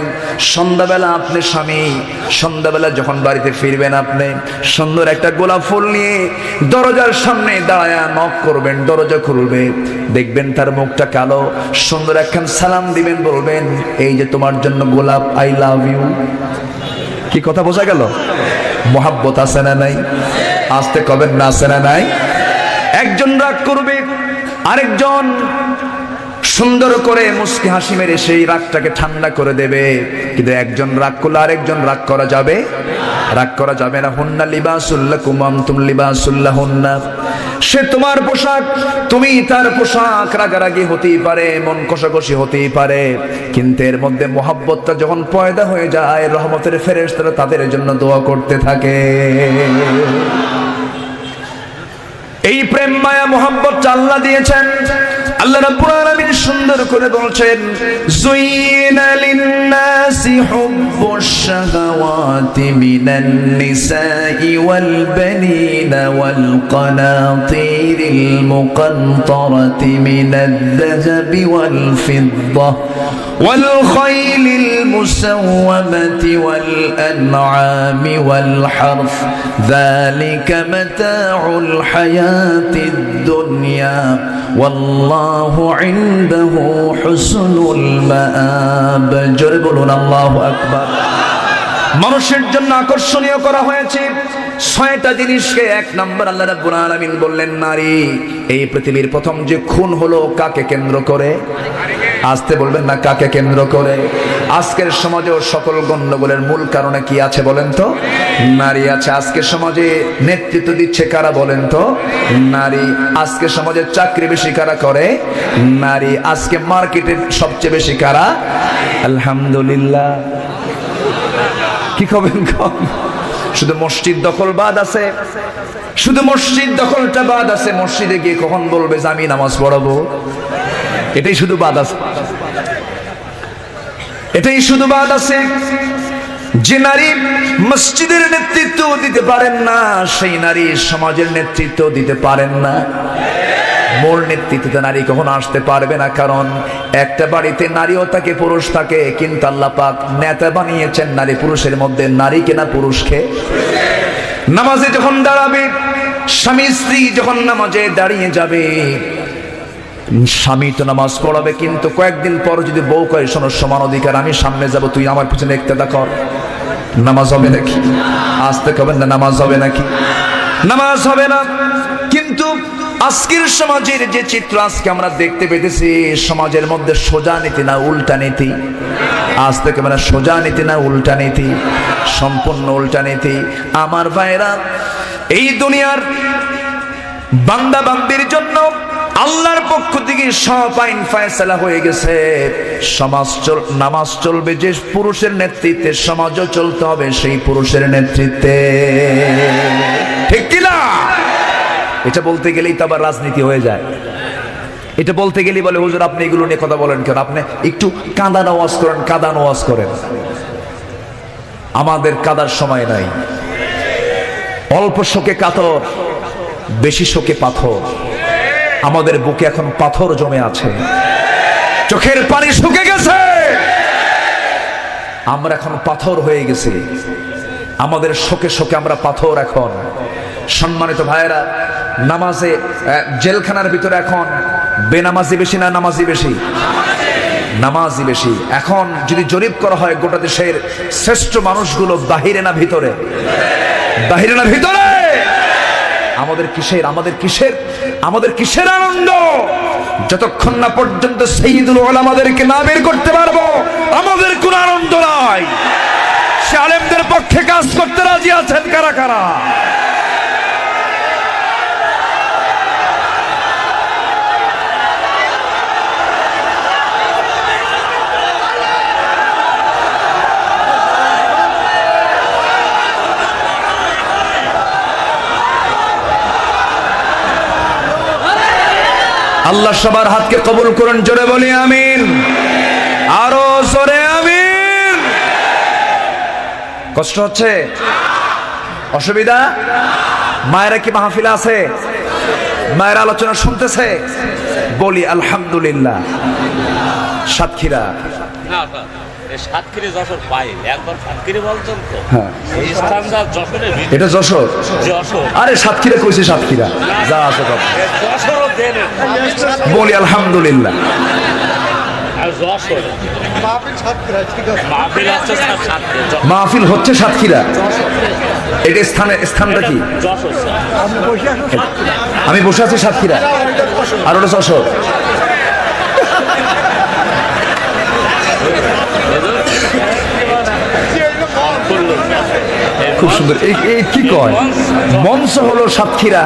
সন্ধ্যাবেলা আপনি স্বামী, সন্ধ্যাবেলা যখন বাড়িতে ফিরবেন, আপনি সুন্দর একটা গোলাপ ফুল নিয়ে দরজার সামনে দাঁড়ায়া নক করবেন, দরজা খুলবে, দেখবেন তার মুখটা কালো, সুন্দর একখান সালাম দিবেন, বলবেন এই যে তোমার জন্য গোলাপ, আই লাভ ইউ। কি কথা বোঝা গেল? মোহাব্বত আছে না নাই? আসতে কবেন না, আছে না নাই? একজন রাগ করবে, আরেকজন সুন্দর করে মুস্কি হাসি মেরে সেই রাগটাকে ঠান্ডা করে দেবে। কিন্তু একজন রাগ করলে আরেকজন রাগ করা যাবে? রাগ করা যাবে না। হুন্না লিবাসুল লাকুম ওয়া আনতুম লিবাসুল লাহুন্না। সে তোমার পোশাক, তুমি তার পোশাক। রাগারাগি হতেই পারে, মন কষাকষি হতেই পারে, কিন্তু এর মধ্যে মোহাব্বতটা যখন পয়দা হয়ে যায়, রহমতের ফেরেশতারা তাদের জন্য দোয়া করতে থাকে। এই প্রেম মায়া মোহাব্বত আল্লাহ দিয়েছেন। আল্লাহ রাব্বুল আলামিন সুন্দর করে বলছেন, যুইনা লিন-নাসি হুব্বুশ শাহাওয়াতি মিনান নিসাই ওয়াল বানিনা ওয়াল কানাতিরিল মুকানতারাতি মিনাদ-যাহাবি ওয়াল ফিদ্দা ওয়াল খাইলিল মুসাওওয়ামাতি ওয়াল আন'আমি ওয়াল হারফ যালিকা মাতাউল হায়াতিদ দুনিয়া ওয়াল্লাহু ইনদাহু হুসনুল মাআব। জোরে বলুন আল্লাহু আকবার। মানুষের জন্য আকর্ষণীয় করা হয়েছে ৬টা জিনিসকে। এক নম্বর, আল্লাহ রাব্বুল আলামিন বললেন নারী। এই পৃথিবীর প্রথম যে খুন হলো কাকে কেন্দ্র করে? আসতে বলবেন না, কাকে কেন্দ্র করে? আজকের সমাজেও সকল গন্ডগোলের মূল কারণে কি আছে বলেন তো? নারী আছে। আজকের সমাজে নেতৃত্ব দিচ্ছে কারা বলেন তো? নারী। আজকে সমাজে চাকরি বেশি কারা করে? নারী। আজকে মার্কেটে সবচেয়ে বেশি কারা? আলহামদুলিল্লাহ। কি করবেন? শুধু মসজিদ দখল বাদ আছে, শুধু মসজিদ দখলটা বাদ আছে। মসজিদে গিয়ে কখন বলবে যে আমি নামাজ পড়াবো? এটাই শুধু বাদ আছে, এটাই শুধু বাদ আছে। যে নারী মসজিদের নেতৃত্ব দিতে পারেন না, সেই নারী সমাজের নেতৃত্ব দিতে পারেন না। মূল নেতৃত্বে নারী কখনো আসতে পারবে না, কারণ একটা বাড়িতে নারীও থাকে, পুরুষ থাকে, কিন্তু আল্লাহ পাক নেতা বানিয়েছেন নারী পুরুষের মধ্যে। নারীকে না পুরুষকে? নামাজে যখন দাঁড়াবে, স্বামী স্ত্রী যখন নামাজে দাঁড়িয়ে যাবে, স্বামী তো নামাজ পড়াবে, কিন্তু কয়েকদিন পর যদি বউ কয় শোনো সমান অধিকার, আমি সামনে যাব, তুই আমার পিছনে ইক্তেদা কর, নামাজ হবে নাকি? আসতে কবেন না, নামাজ হবে নাকি? নামাজ হবে না। কিন্তু আজকের সমাজের যে চিত্র আজকে আমরা দেখতে পেতেছি, সমাজের মধ্যে সোজা নীতি না উল্টা নীতি? আজ থেকে মানে সোজা নীতি না উল্টা নীতি? সম্পূর্ণ উল্টা নীতি। আমার ভাইরা, এই দুনিয়ার বান্দা বান্দির জন্য আল্লাহর পক্ষ থেকে সব আইন ফয়সালা হয়ে গেছে। নামাজ চলবে যে পুরুষের নেতৃত্বে, সমাজও চলতে হবে সেই পুরুষের নেতৃত্বে, ঠিক কি না? এটা বলতে গেলেই তো আবার রাজনীতি হয়ে যায়। এটা বলতে গেলেই বলে হুজুর আপনি এগুলো নিয়ে কথা বলেন কেন, আপনি একটু কাঁদানো ওয়াজ করেন, কাঁদানো ওয়াজ করেন। আমাদের কাদার সময় নাই। অল্প শোকে কাতর, বেশি শোকে পাথর। আমাদের বুকে এখন পাথর জমে আছে, চোখের পানি শুকে গেছে, আমরা এখন পাথর হয়ে গেছি। আমাদের শোকে শোকে আমরা পাথর এখন। সম্মানিত ভাইয়েরা, নামাজে জেলখানার ভিতরে এখন বেনামাজি বেশি না নামাজি বেশি? নামাজি বেশি। এখন যদি জরিপ করা হয় গোটা দেশের শ্রেষ্ঠ মানুষগুলো বাহিরে না ভিতরে? বাহিরে না ভিতরে? আমাদের কিসের আনন্দ? যতক্ষণ না পর্যন্ত সাইয়্যিদুল উলামাদেরকে না বের করতে পারবো আমাদের কোনো আনন্দ নাই। সে আলেমদের পক্ষে কাজ করতে রাজি আছেন কারা কারা? আল্লাহ সবার হাতকে কবুল করুন, জোরে বলি আমিন, আরো জোরে আমিন। কষ্ট হচ্ছে? অসুবিধা? মায়েরা কি মাহফিলে আছে? মায়ের আলোচনা শুনতেছে? বলি আলহামদুলিল্লাহ। সাতক্ষীরা সাতক্ষীরা যশোর পাইল, একবার সাতক্ষীরা বলছেন তো? হ্যাঁ, এই স্থানটা যশোরের ভিতরে। এটা যশোর? যশোর। আরে সাতক্ষীরা কইছে, সাতক্ষীরা যা আছে কথা। যশোরও দেন। বলি আলহামদুলিল্লাহ। আর যশোর মাহফিল হচ্ছে সাতক্ষীরা। মাহফিল হচ্ছে সাতক্ষীরা। এটা স্থানটা কি? যশোর। আমি বসে আছি সাতক্ষীরা, আর ওটা যশোর। খুব সুন্দর। এই কি কয়? মঞ্চ হলো সাতক্ষীরা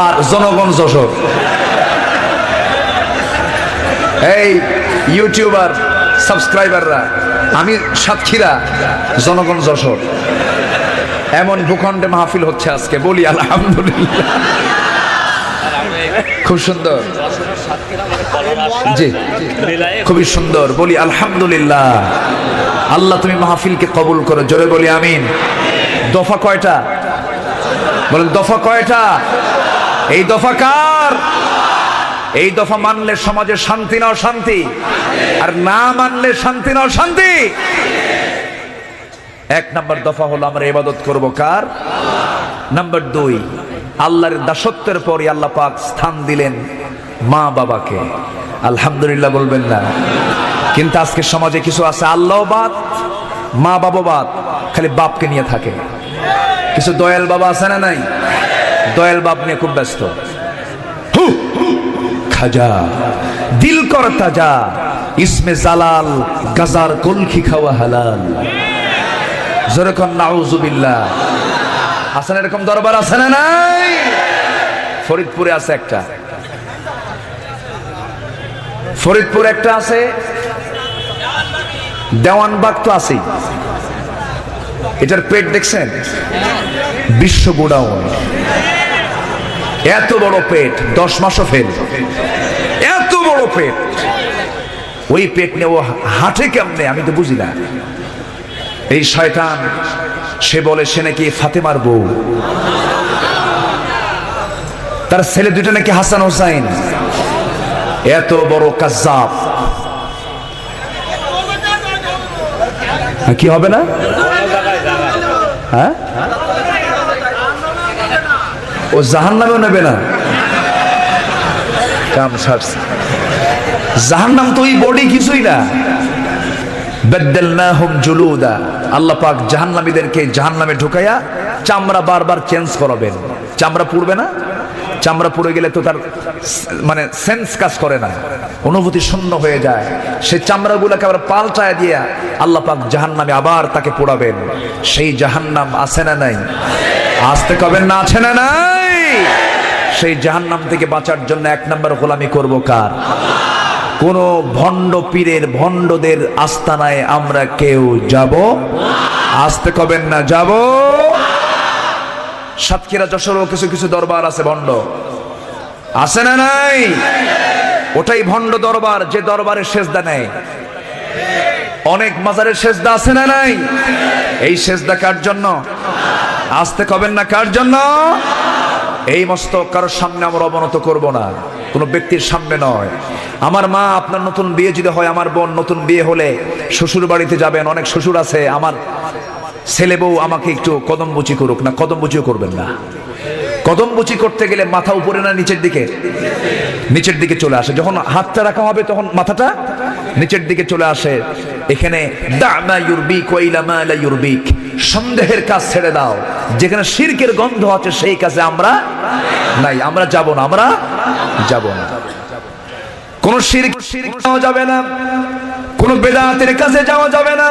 আর জনগণ যশোর। এই ইউটিউবার সাবস্ক্রাইবাররা, আমি সাতক্ষীরা, জনগণ যশোর। এমন ভূখণ্ডে মাহফিল হচ্ছে আজকে। বলি আলহামদুলিল্লাহ। খুব সুন্দর। জি, খুবই সুন্দর। বলি আলহামদুলিল্লাহ। আল্লাহ তুমি মাহফিলকে কবুল করো, জোরে বলি আমিন। দফা কয়টা? বলেন দফা কয়টা? এই দফা কার? এই দফা মানলে সমাজে শান্তি না অশান্তি? আর না মানলে শান্তি না অশান্তি? এক নাম্বার দফা হলো আমরা ইবাদত করব কার? নাম্বার 2, আল্লাহর দাসত্বের পরই আল্লাহ পাক স্থান দিলেন মা বাবাকে। আলহামদুলিল্লাহ বলবেন না? কিন্তু আজকে সমাজে কিছু আছে আল্লাহ বাদ, মা বাবা বাদ, খালি বাপকে নিয়ে থাকে। কিছু দয়াল বাবা আছে না নাই? দয়াল বাপ নিয়ে খুব ব্যস্ত। খাজা দিল কর তাজা, ইসমে জালাল গাজার কলখি খাওয়া হালাল। যেরকম নাউজুবিল্লাহ। আছে না এরকম দরবার? আছে না নাই? ফরিদপুরে আছে একটা, ফরিদপুরে একটা আছে, দেওয়ানবাগ তো আছেই। এটার পেট দেখছেন? বিশ্ব গোডাউন। এত বড় পেট, 10 মাসও ফেল। এত বড় পেট, ওই পেট নিয়ে ও হাঁটে কেমনে আমি তো বুঝি না। এই শয়তান সে বলে সে নাকি ফাতেমার বউ, তার ছেলে দুটো নাকি হাসান হোসাইন। এত বড় কাজ্জাব। কি হবে না? হ্যাঁ, ও জাহান্নামেও নেবে না। কাম সারছে। জাহান্নাম তো ওই বডি কিছুই না। বাদদালনাহুম জুলুদা, আল্লাহ পাক জাহান্নামীদেরকে জাহান্নামে ঢুকাইয়া চামড়া বারবার চেঞ্জ করাবেন। চামড়া পুড়বে না? চামড়া পুড়ে গেলে তো তার মানে সেন্স কাজ করে না, অনুভূতি শূন্য হয়ে যায়। সেই চামড়াগুলোকে আবার পাল্টায় দিয়ে আল্লাহ পাক জাহান্নামে আবার তাকে পোড়াবেন। সেই জাহান্নাম আছে না নাই? আসতে কবেন না আছে না নাই? সেই জাহান্নাম থেকে বাঁচার জন্য 1 নম্বর গোলামি করব কার? কোন ভণ্ড পীরের ভণ্ডদের আস্তানায় আমরা কেউ যাব? আসতে কবেন না, যাব। সাতক্ষীরা যশোরও কিছু কিছু দরবার আছে ভণ্ড, আছে না নাই? ওটাই ভণ্ড দরবার, যে দরবারে সেজদা নেয়। অনেক মাজারের সেজদা আছে না নাই? এই সেজদা কার জন্য? আসতে কবেন না, কার জন্য? এই মস্তক কারোর সামনে আমরা অবনত করব না, কোনো ব্যক্তির সামনে নয়। আমার মা, আপনার নতুন বিয়ে যদি হয়, আমার বোন নতুন বিয়ে হলে শ্বশুর বাড়িতে যাবেন, অনেক শ্বশুর আছে, আমার ছেলে বউ আমাকে একটু কদমবুচি করুক না, কদমবুচিও করবেন না। কদমবুচি করতে গেলে মাথা উপরে না নিচের দিকে? নিচের দিকে চলে আসে। যখন হাতটা রাখা হবে তখন মাথাটা নিচের দিকে চলে আসে। এখানে দা'মা ইউরবিক ওয়া ইলা মা লা ইউরবিক, সন্দেহের কাজ ছেড়ে দাও, যেখানে শিরকের গন্ধ আছে সেই কাজে আমরা নাই, আমরা যাব না, আমরা যাব না। কোন শিরক যাওয়া যাবে না, কোন বেদাতের কাছে যাওয়া যাবে না,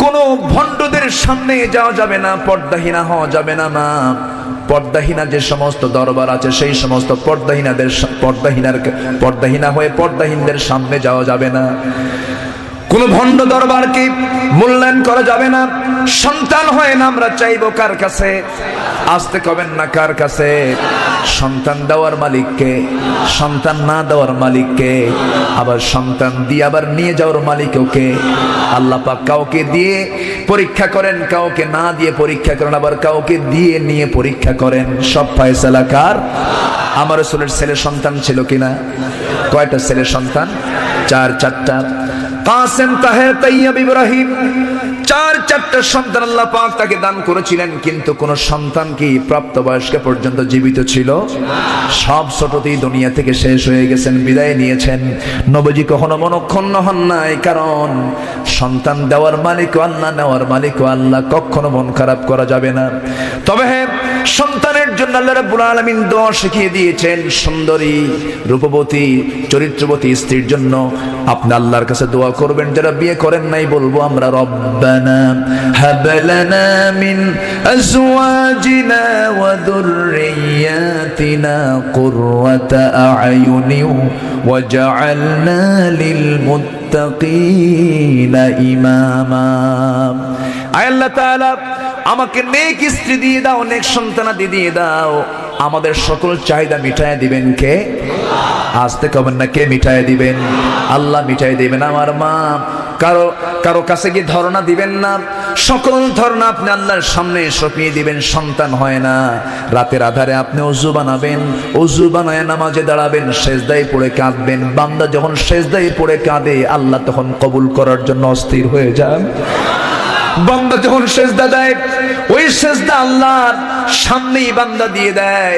কোন ভণ্ডদের সামনে যাওয়া যাবে না, পর্দাহীনা হওয়া যাবে না। মা, পর্দাহীনা যে সমস্ত দরবার আছে সেই সমস্ত পর্দাহীনা হয়ে পর্দাহীনদের সামনে যাওয়া যাবে না। কোন ভণ্ড দরবারকে মূল্যায়ন করা যাবে না। সন্তান হয় না আমরা চাইবো কার কাছে? আসতে কবেন না, কার কাছে? সন্তান দেওয়ার মালিককে, সন্তান না দেওয়ার মালিককে, আবার সন্তান দিয়ে আবার নিয়ে যাওয়ার মালিকও কে? আল্লাহ পাক কাউকে দিয়ে পরীক্ষা করেন, কাউকে না দিয়ে পরীক্ষা করেন, আবার কাউকে দিয়ে নিয়ে পরীক্ষা করেন। সব ফয়সালা কার? আমার রাসূলের ছেলে সন্তান ছিল কিনা? কয়টা ছেলে সন্তান? 4টা। কাসেম, তাহের, তাইয়্যিব, ইব্রাহিম, 4টা সন্তান আল্লাহ পাক তাকে দান করেছিলেন। কিন্তু কোন সন্তান কি প্রাপ্তবয়স্ক পর্যন্ত জীবিত ছিল? সব ছোটতেই দুনিয়া থেকে শেষ হয়ে গেছেন, বিদায় নিয়েছেন। নবীজি কখনো মনক্ষুণ্ণ হন নাই, কারণ সন্তান দেওয়ার মালিক আল্লাহ, নেওয়ার মালিক আল্লাহ, কখনো মন খারাপ করা যাবে না। তবে হ্যাঁ, সন্তানের জন্য আল্লাহ রাব্বুল আলামিন দোয়া শিখিয়ে দিয়েছেন। সুন্দরী, রূপবতী, চরিত্রবতী স্ত্রীর জন্য আপনি আল্লাহর কাছে দোয়া করবেন। যারা বিয়ে করেন নাই বলবো আমরা, রব্বানা হাব লানা মিন আজওয়াজিনা ওয়া যুররিয়াতিনা কুররাতা আ'য়ুনি ওয়াজআলনা লিল মুত্তাকিনা ইমামা। আয় আল্লাহ তাআলা, আমাকে নেক স্ত্রী দিয়ে দাও, নেক সন্তানাদি দিয়ে দাও। আমাদের সকল চাহিদা মিটায় দিবেন কে? আসতে কবেন না, কে মিটায় দিবেন? আল্লাহ মিটায় দিবেন। আমার মা, কারো কাছে গিয়ে ধর্ণা দিবেন না, সকল ধর্ণা আপনি আল্লাহর সামনে সঁপিয়ে দিবেন। সন্তান হয় না, রাতের আধারে আপনি ওযু বানাবেন, ওযু বানায় নামাজে দাঁড়াবেন, সেজদায় পড়ে কাঁদবেন। বান্দা যখন সেজদায় পড়ে কাঁদে, আল্লাহ তখন কবুল করার জন্য অস্থির হয়ে যান। বান্দা যখন সেজদা দেয়, ওই সেজদা আল্লাহর সামনেই বান্দা দিয়ে দেয়।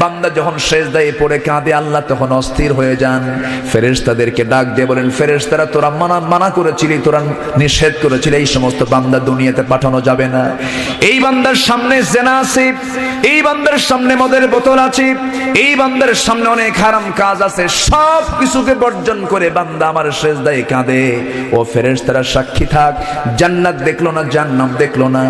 বান্দা যখন সেজদায় পড়ে কাঁদে, আল্লাহ তখন অস্থির হয়ে যান। ফেরেশতাদেরকে ডাক দিয়ে বলেন, ফেরেশতারা তোরা মানা করেছিলি, তোরা নিষেধ করেছিলি, এই সমস্ত বান্দা দুনিয়াতে পাঠানো যাবে না। এই বান্দার সামনে জেনা আছে, এই বান্দার সামনে মদের বোতল আছে, এই বান্দার সামনে অনেক হারাম কাজ আছে। সব কিছুকে বর্জন করে বান্দা আমার সেজদায় কাঁদে। ও ফেরেশতারা সাক্ষী থাক, জান্নাত দেখলো না, জান্নাম দেখলো না,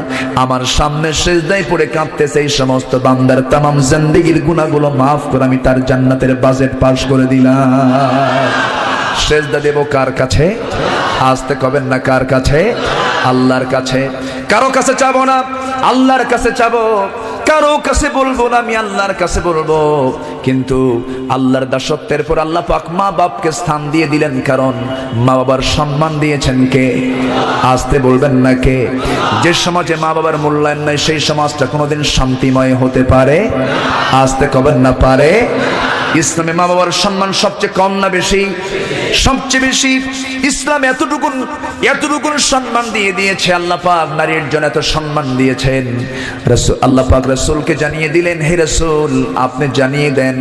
আমার সামনে সেজদায় পড়ে কাঁদতেছে। এই সমস্ত বান্দার তামাম জিন্দেগীর গুনাহগুলো মাফ করে আমি তার জান্নাতের বাজেট পাস করে দিলাম। সেজদা দেব কার কাছে? আসতে কবেন না, কার কাছে? আল্লাহর কাছে। কারো কাছে চাবো না, আল্লাহর কাছে চাবো। কারো কাছে বলবো না, আমি আল্লাহর কাছে বলবো। কিন্তু আল্লাহর দাসত্বের পর আল্লাহ পাক মা বাপকে স্থান দিয়ে দিলেন, কারণ মা বাবার সম্মান দিয়েছেন কে? আসতে বলবেন না, কে? যে সমাজে মা বাবার মূল্যায়ন নাই, সেই সমাজটা কোনোদিন শান্তিময় হতে পারে? আসতে কবেন না, পারে? ইসলামে মা বাবার সম্মান সবচেয়ে কম না বেশি? সবচেয়ে বেশি। ইসলাম এতটুকুন সম্মান দিয়ে দিয়েছে। আল্লাহ পাক নারীর জন্য এত সম্মান দিয়েছেন। আল্লাহ পাক রাসূলকে জানিয়ে দিলেন, হে রাসূল, আপনি জানিয়ে দেন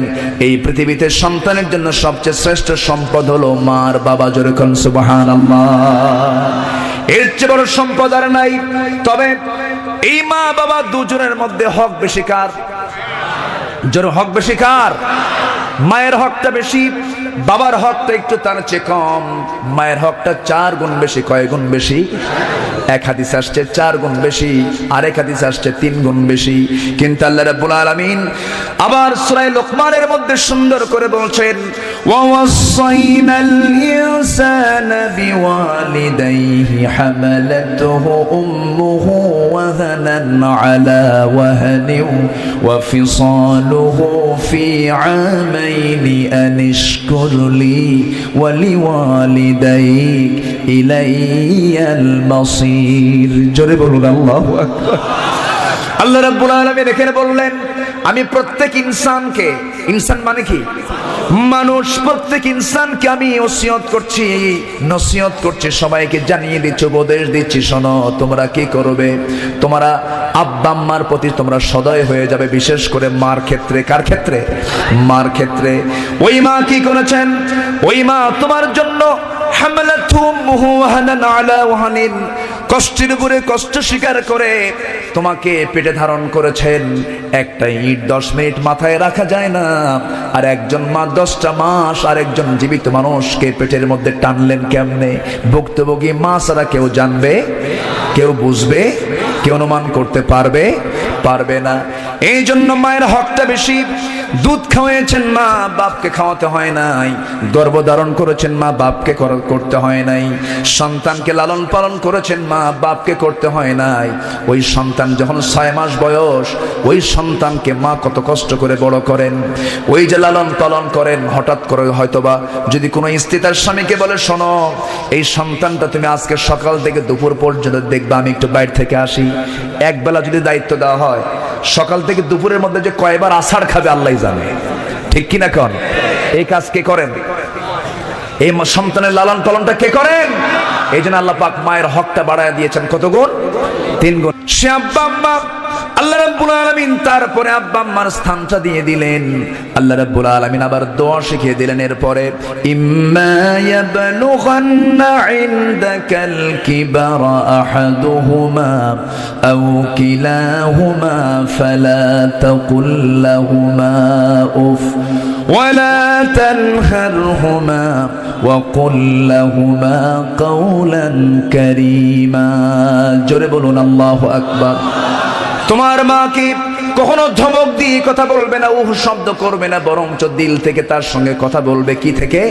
এই পৃথিবীতে সন্তানের জন্য সবচেয়ে শ্রেষ্ঠ সম্পদ হলো মার বাবা। জোরে কোন সুবহানাল্লাহ। এর চেয়ে বড় সম্পদ আর নাই। তবে এই মা বাবা দুজনের মধ্যে হক বেশি কার? জোরে, হক বেশি কার? মায়ের হকটা বেশি, বাবার হকটা একটু তার চেয়ে কম। মায়ের হকটা 4 গুণ বেশি। কয় গুণ বেশি? এক হাদিস আসছে 4 গুণ বেশি, আরেক হাদিস আসছে 3 গুণ বেশি। কিন্তু আল্লাহ রাব্বুল আলামিন আবার সূরা লোকমানের মধ্যে সুন্দর করে বলছেন, ওয়াসাইনাল ইনসানা বিওয়ালিদাইহি হামালাতুহু উম্মুহু ওয়াহানান আলা ওয়াহানিন ওয়া ফিসালুহু ফি আমাইনি আনিশকুর লি ওয়া লিওয়ালিদাইক ইলাইয়াল মাসির। জোরে বলুন আল্লাহু আকবার। আল্লাহ রাব্বুল আলামিন এখানে বললেন, আমি প্রত্যেক ইনসানকে, ইনসান মানে কি? মানুষ, প্রত্যেক ইনসানকে আমি ওসিয়ত করছি, নসিহত করছি, সবাইকে জানিয়ে দিচ্ছি, উপদেশ দিচ্ছি, শোনো তোমরা কি করবে, তোমরা আব্বা আম্মার প্রতি তোমরা সদয় হয়ে যাবে, বিশেষ করে মার ক্ষেত্রে। কার ক্ষেত্রে? মার ক্ষেত্রে। ওই মা কি করেছেন? ওই মা তোমার জন্য কষ্টের উপরে কষ্ট স্বীকার করে তোমাকে পেটে ধারণ করেছেন। একটা ইট 10 মিনিট মাথায় রাখা যায় না, আর একজন মা 10টা মাস আরেকজন জীবিত মানুষকে পেটের মধ্যে টানলেন কেমনে? ভুক্তভোগী মা ছাড়া কেউ জানবে, কেউ বুঝবে, কেউ অনুমান করতে পারবে না। এই জন্য মায়ের হকটা বেশি। দুধ খাওয়াইছেন মা, বাপকে খাওয়াতে হয় নাই। গর্ভধারণ করেছেন মা, বাপকে করতে হয় নাই। সন্তানকে লালন পালন করেছেন মা, বাপকে করতে হয় নাই। ওই সন্তান যখন 6 মাস বয়স, ওই সন্তানকে মা কত কষ্ট করে বড় করেন, ওই যে লালন পালন করেন। হঠাৎ করে হয়তোবা যদি কোনো স্ত্রী তার স্বামীকে বলে, শোনো এই সন্তানটা তুমি আজকে সকাল থেকে দুপুর পর্যন্ত দেখবা, আমি একটু বাইরে থেকে আসি। একবেলা যদি দায়িত্ব দেওয়া হয়, সকাল থেকে দুপুরের মধ্যে যে কয়বার আছাড় খাবে আল্লাহ জানে, ঠিক কিনা কোন? এই কাজ কে করেন? এই সন্তানের লালন পালনটা কে করেন? এই জন্য আল্লাহ পাক মায়ের হকটা বাড়ায় দিয়েছেন কত গুণ? 3 গুণ। সে আব্বা আম্মা, আল্লাহ রাব্বুল আলামিন তারপরে আব্বা আম্মার স্থানটা দিয়ে দিলেন। আল্লাহ রাব্বুল আলামিন আবার দোয়া শিখিয়ে দিলেন এরপরে, ইম্মা ইয়াবলুগান্না ইনদাকাল কিবারা আহাদুহুমা আও কিলাহুমা ফালা তাকুল লাহুমা উফ ওয়ালা তানহারহুমা وقل لهما قولا كريما। জোরে বলুন আল্লাহু আকবার। তোমার মাকে কখনো ধমক দিয়ে কথা বলবে না, উহ শব্দ করবে না, বরঞ্চ দিল থেকে তার সঙ্গে কথা বলবে। কি থেকে?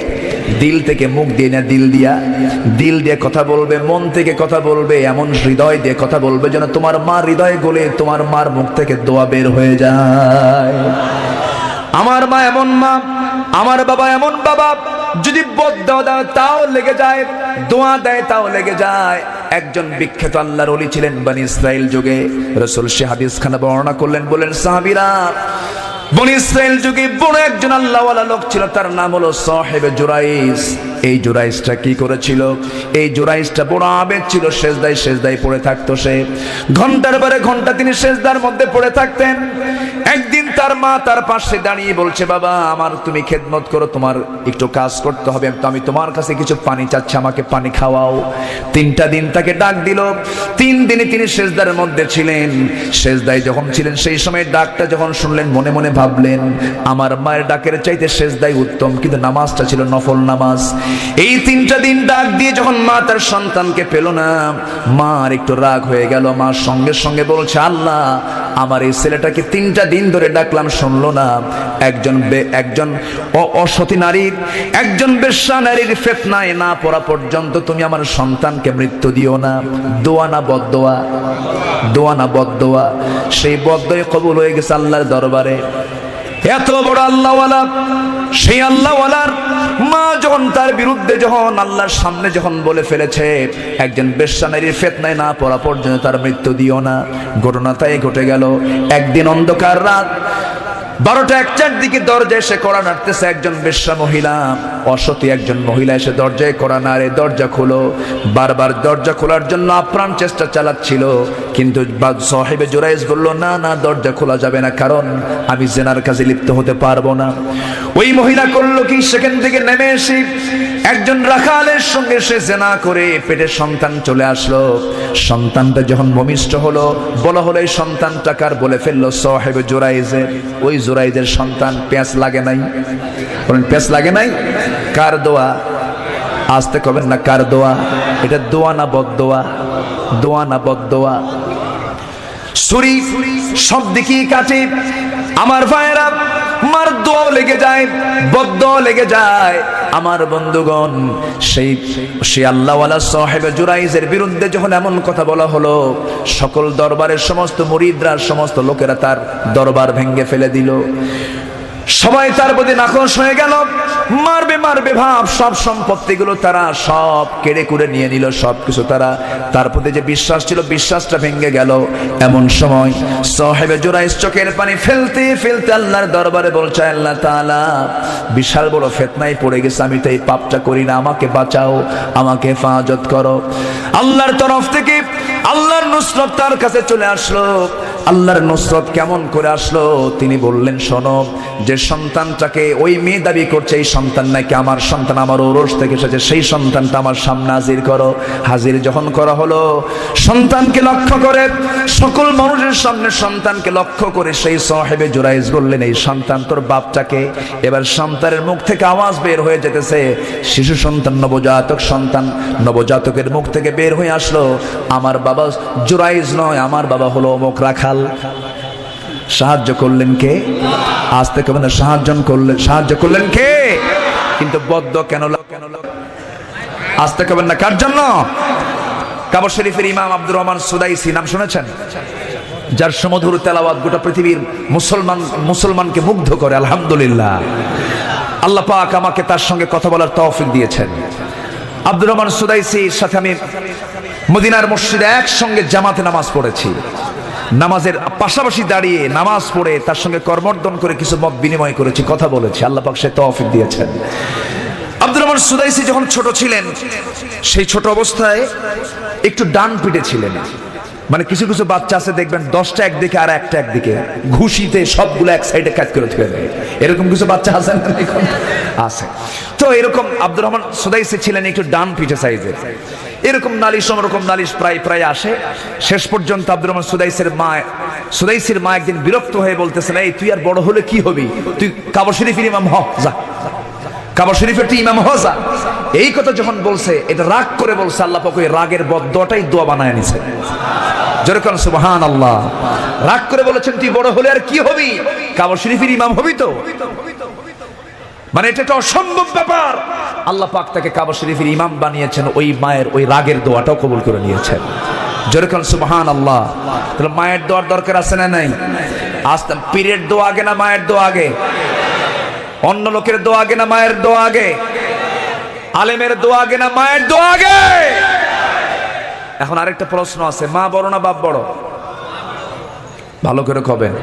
দিল থেকে, মুখ দিয়ে না, দিল দিয়ে কথা বলবে, মন থেকে কথা বলবে, এমন হৃদয় দিয়ে কথা বলবে যেন তোমার মা হৃদয় গলে তোমার মার মুখ থেকে দোয়া বের হয়ে যায়। আমার মা এমন মা, আমার বাবা এমন বাবা, যদি বদদোয়া দেয় তাও লেগে যায়, দোয়া দেয় তাও লেগে যায়। একজন বিখ্যাত আল্লাহর ওলি ছিলেন বনি ইসরাইল যুগে। রাসূল সে হাদিস খানা বর্ণনা করলেন, বলেন সাহাবীরা, বনি ইসরাইল যুগে বড় একজন আল্লাহওয়ালা লোক ছিল, তার নাম হলো সাহেবে জুরাইস। এই জুরাইসটা কি করেছিল? এই জুরাইসটা বড় আবেদ ছিল, সেজদায় পড়ে থাকতো। সে ঘন্টার পরে ঘন্টা তিনি সেজদার মধ্যে পড়ে থাকতেন। একদিন তার মা তার পাশে দাঁড়িয়ে বলছে, বাবা আমার তুমি খেদমত করো, তোমার একটু কাজ করতে হবে, তো আমি তোমার কাছে কিছু পানি চাচ্ছি, আমাকে পানি খাওয়াও। 3টা দিন তাকে ডাক দিল। 3 দিনে তিনি সেজদার মধ্যে ছিলেন। সেজদায় যখন ছিলেন, সেই সময় ডাকটা যখন শুনলেন, মনে মনে ভাবলেন, আমার মায়ের ডাকের চাইতে সেজদাই উত্তম, কিন্তু নামাজটা ছিল নফল নামাজ। এই 3টা দিন ডাক দিয়ে যখন মা তার সন্তানকে পেল না, মার একটু রাগ হয়ে গেল। মা সঙ্গে সঙ্গে বলছে, আল্লাহ আমার এই ছেলেটাকে 3টা দিন ধরে ডাকলাম, শুনলো না। একজন অসতী নারীর, একজন বেশ্যা নারীর ফিতনায় না পড়া পর্যন্ত তুমি আমার সন্তানকে মৃত্যু দিও না। দোয়া না বদদোয়া? দোয়া না বদদোয়া? সেই বদদোয়া কবুল হয়ে গেছে আল্লাহর দরবারে। এত বড় আল্লাহওয়ালা, সেই আল্লাহওয়ালার মা যখন তার বিরুদ্ধে, যখন আল্লাহর সামনে যখন বলে ফেলেছে, একজন বেশ্যা নারীর ফিতনায় না পড়া পর্যন্ত তার মৃত্যু দিও না। ঘটনা তাই ঘটে গেল। একদিন অন্ধকার রাত, 12টা 1টার দিকে দরজায় এসে কড়া নাড়তেছে একজন বেশ্যা মহিলা। অসতী একজন মহিলা এসে দরজায় কড়া নাড়ে, দরজা খোলো। বারবার দরজা খোলার জন্য আপ্রাণ চেষ্টা চালাচ্ছিল, কিন্তু সাহেবে জুরাইজ বলল, না না, দরজা খোলা যাবে না, কারণ আমি জেনার কাজে লিপ্ত হতে পারবো না। ওই মহিলা করলো কি, সেখান থেকে নেমে এসে একজন রাখালের সঙ্গে সে জেনা করে পেটে সন্তান চলে আসলো। সন্তানটা যখন ভূমিষ্ঠ হলো, বলা হলো এই সন্তানটা কার, বলে ফেললো সাহেবে জুরাইজের। ওই জুরাইজের সন্তান। পেঁচ লাগে নাই? বলেন পেঁচ লাগে নাই? কার দোয়া? আসতে কবেন না, কার দোয়া? এটা দোয়া না বদদোয়া? দোয়া না বদদোয়া? ছুরি সব দিকেই কাটে আমার ভাইয়েরা, মার দোয়া লেগে যায়, বদদোয়া লেগে যায়। আমার বন্ধুগণ, সেই আল্লাহওয়ালা সাহেবে জুরাইজের বিরুদ্ধে যখন এমন কথা বলা হলো, সকল দরবারের সমস্ত মুরিদরা, সমস্ত লোকেরা তার দরবার ভেঙে ফেলে দিল। সবাই তার প্রতি নাখোশ হয়ে গেল, মারবে মারবে ভাব। সব সম্পত্তিগুলো তারা সব কেড়ে কুড়ে নিয়ে নিল, সবকিছু তার প্রতি যে বিশ্বাস ছিল, বিশ্বাসটা ভেঙে গেল। এমন সময় সাহেবে জুরাইজ চোখের পানি ফেলতে ফেলতে আল্লাহর দরবারে বলছে, আল্লাহ তাআলা, বিশাল বড় ফিতনায় পড়ে গেছে, আমি তো এই পাপটা করি না, আমাকে বাঁচাও, আমাকে হেফাজত করো। আল্লাহর তরফ থেকে আল্লাহর নুসরত তার কাছে চলে আসলো। আল্লাহর নুসরত কেমন করে আসলো? তিনি বললেন, শোনো, যে সন্তানটাকে ওই মেয়ে দাবি করছে এই সন্তান নাকি আমার সন্তান, আমার ওরস থেকে এসেছে, সেই সন্তানটা আমার সামনে হাজির করো। হাজির যখন করা হলো, সন্তানকে লক্ষ্য করে, সকল মানুষের সামনে সন্তানকে লক্ষ্য করে সেই সাহেবে জুরাইজ বললেন, এই সন্তান তোর বাপটাকে। এবার সন্তানের মুখ থেকে আওয়াজ বের হয়ে যেতেছে, শিশু সন্তান, নবজাতক সন্তান, নবজাতকের মুখ থেকে বের হয়ে আসলো, আমার বাবা জুরাইজ নয়, আমার বাবা হলো অমুক রাখাল। সাহায্য করলেন কে? আসতে কেমন সাহায্য করলেন কে? কিন্তু বদ্ধ কেন? আসতে কেমন না, কার জন্য? কাবা শরীফের ইমাম আব্দুর রহমান সুদাইসি, নাম শুনেছেন? যার সুমধুর তেলাওয়াত গোটা পৃথিবীর মুসলমানকে মুগ্ধ করে। আলহামদুলিল্লাহ, আল্লাহ পাক আমাকে তার সঙ্গে কথা বলার তৌফিক দিয়েছেন। আব্দুর রহমান সুদাইসির সাথে আমি মদিনার মসজিদে একসঙ্গে জামাতে নামাজ পড়েছি। নামাজের পাশাপাশি দাঁড়িয়ে নামাজ পড়ে তার সঙ্গে কর্মর্দন করে কিছু মত বিনিময় করেছি, কথা বলেছি। আল্লাহ পাক সে তৌফিক দিয়েছেন। আব্দুর রহমান সুদাইসি যখন ছোট ছিলেন, সেই ছোট অবস্থায় একটু ডান পিটে ছিলেন। মানে কিছু কিছু বাচ্চা আছে দেখবেন, 10টা একদিকে আর একটা একদিকে, ঘুষিতে সবগুলো এক সাইডে কাজ করে থুয়ে দেয়। এরকম কিছু বাচ্চা আছে না? এখন আছে। তো এরকম আব্দুর রহমান সুদাইসি ছিলেন একটু ডান পিঠে সাইজের। এরকম নালিশ, অন্যরকম নালিশ প্রায় আসে। শেষ পর্যন্ত আব্দুর রহমান সুদাইসির মা একদিন বিরক্ত হয়ে বলতেছেন, এই তুই আর বড় হলে কি হবি? তুই কাবা শরীফের ইমাম হ, যা, কাবা শরীফের তুই ইমাম হ, যা। এই কথা যখন বলছে, এটা রাগ করে বলছে, আল্লাহ পাক ওই রাগের বদদোয়াটাই দোয়া বানায় নিছে। যেরকম সুবহানাল্লাহ, রাগ করে বলেছেন, তুই বড় হলে আর কি হবি? কাবা শরীফের ইমাম হবি তো। মানে এটা একটা অসম্ভব ব্যাপার। আল্লাহ পাক তাকে কাবা শরীফের ইমাম বানিয়েছেন, ওই মায়ের ওই রাগের দোয়াটাও কবুল করে নিয়েছেন। যেরকম সুবহানাল্লাহ। তাহলে মায়ের দোয়ার দরকার আছে না নাই? আসতে পীরের দোয়া আগে না মায়ের দোয়া আগে? অন্য লোকের দোয়া আগে না মায়ের দোয়া আগে? আলেমের দোয়া আগে না মায়ের দোয়া আগে? এখন আরেকটা প্রশ্ন আছে, মা বড় না বাপ বড়? ভালো করে কবেন,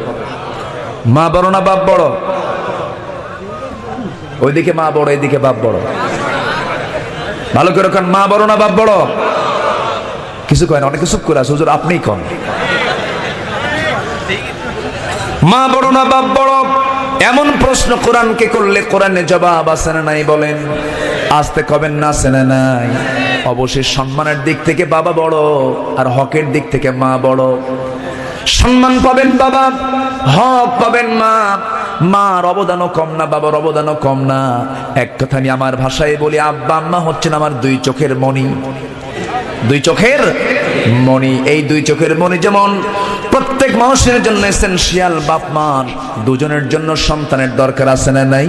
মা বড় না বাপ বড়? ওইদিকে মা বড়, এদিকে বাপ বড়। ভালো করে কন, মা বড় না বাপ বড়? কিছু কয় না, অনেকে চুপ করে আছে। হুজুর আপনিই কন, মা বড় না বাপ বড়? এমন প্রশ্ন কোরআনকে করলে কোরআনে জবাব আছে না নাই বলেন? আসতে কবেন না, আছে না নাই? অবশ্যই সম্মানের দিক থেকে বাবা বড়, আর হকের দিক থেকে মা বড়। সম্মান পাবেন বাবা, হক পাবেন মা। মার অবদানও কম না, বাবার অবদানও কম না। এক কথা আমি আমার ভাষায় বলি, আব্বা আম্মা হচ্ছেন আমার দুই চোখের মণি। দুই চোখের মণি। এই দুই চোখের মণি যেমন প্রত্যেক মানুষের জন্য এসেনশিয়াল, বাপ মা দুজনের জন্য সন্তানের দরকার আছে না নাই?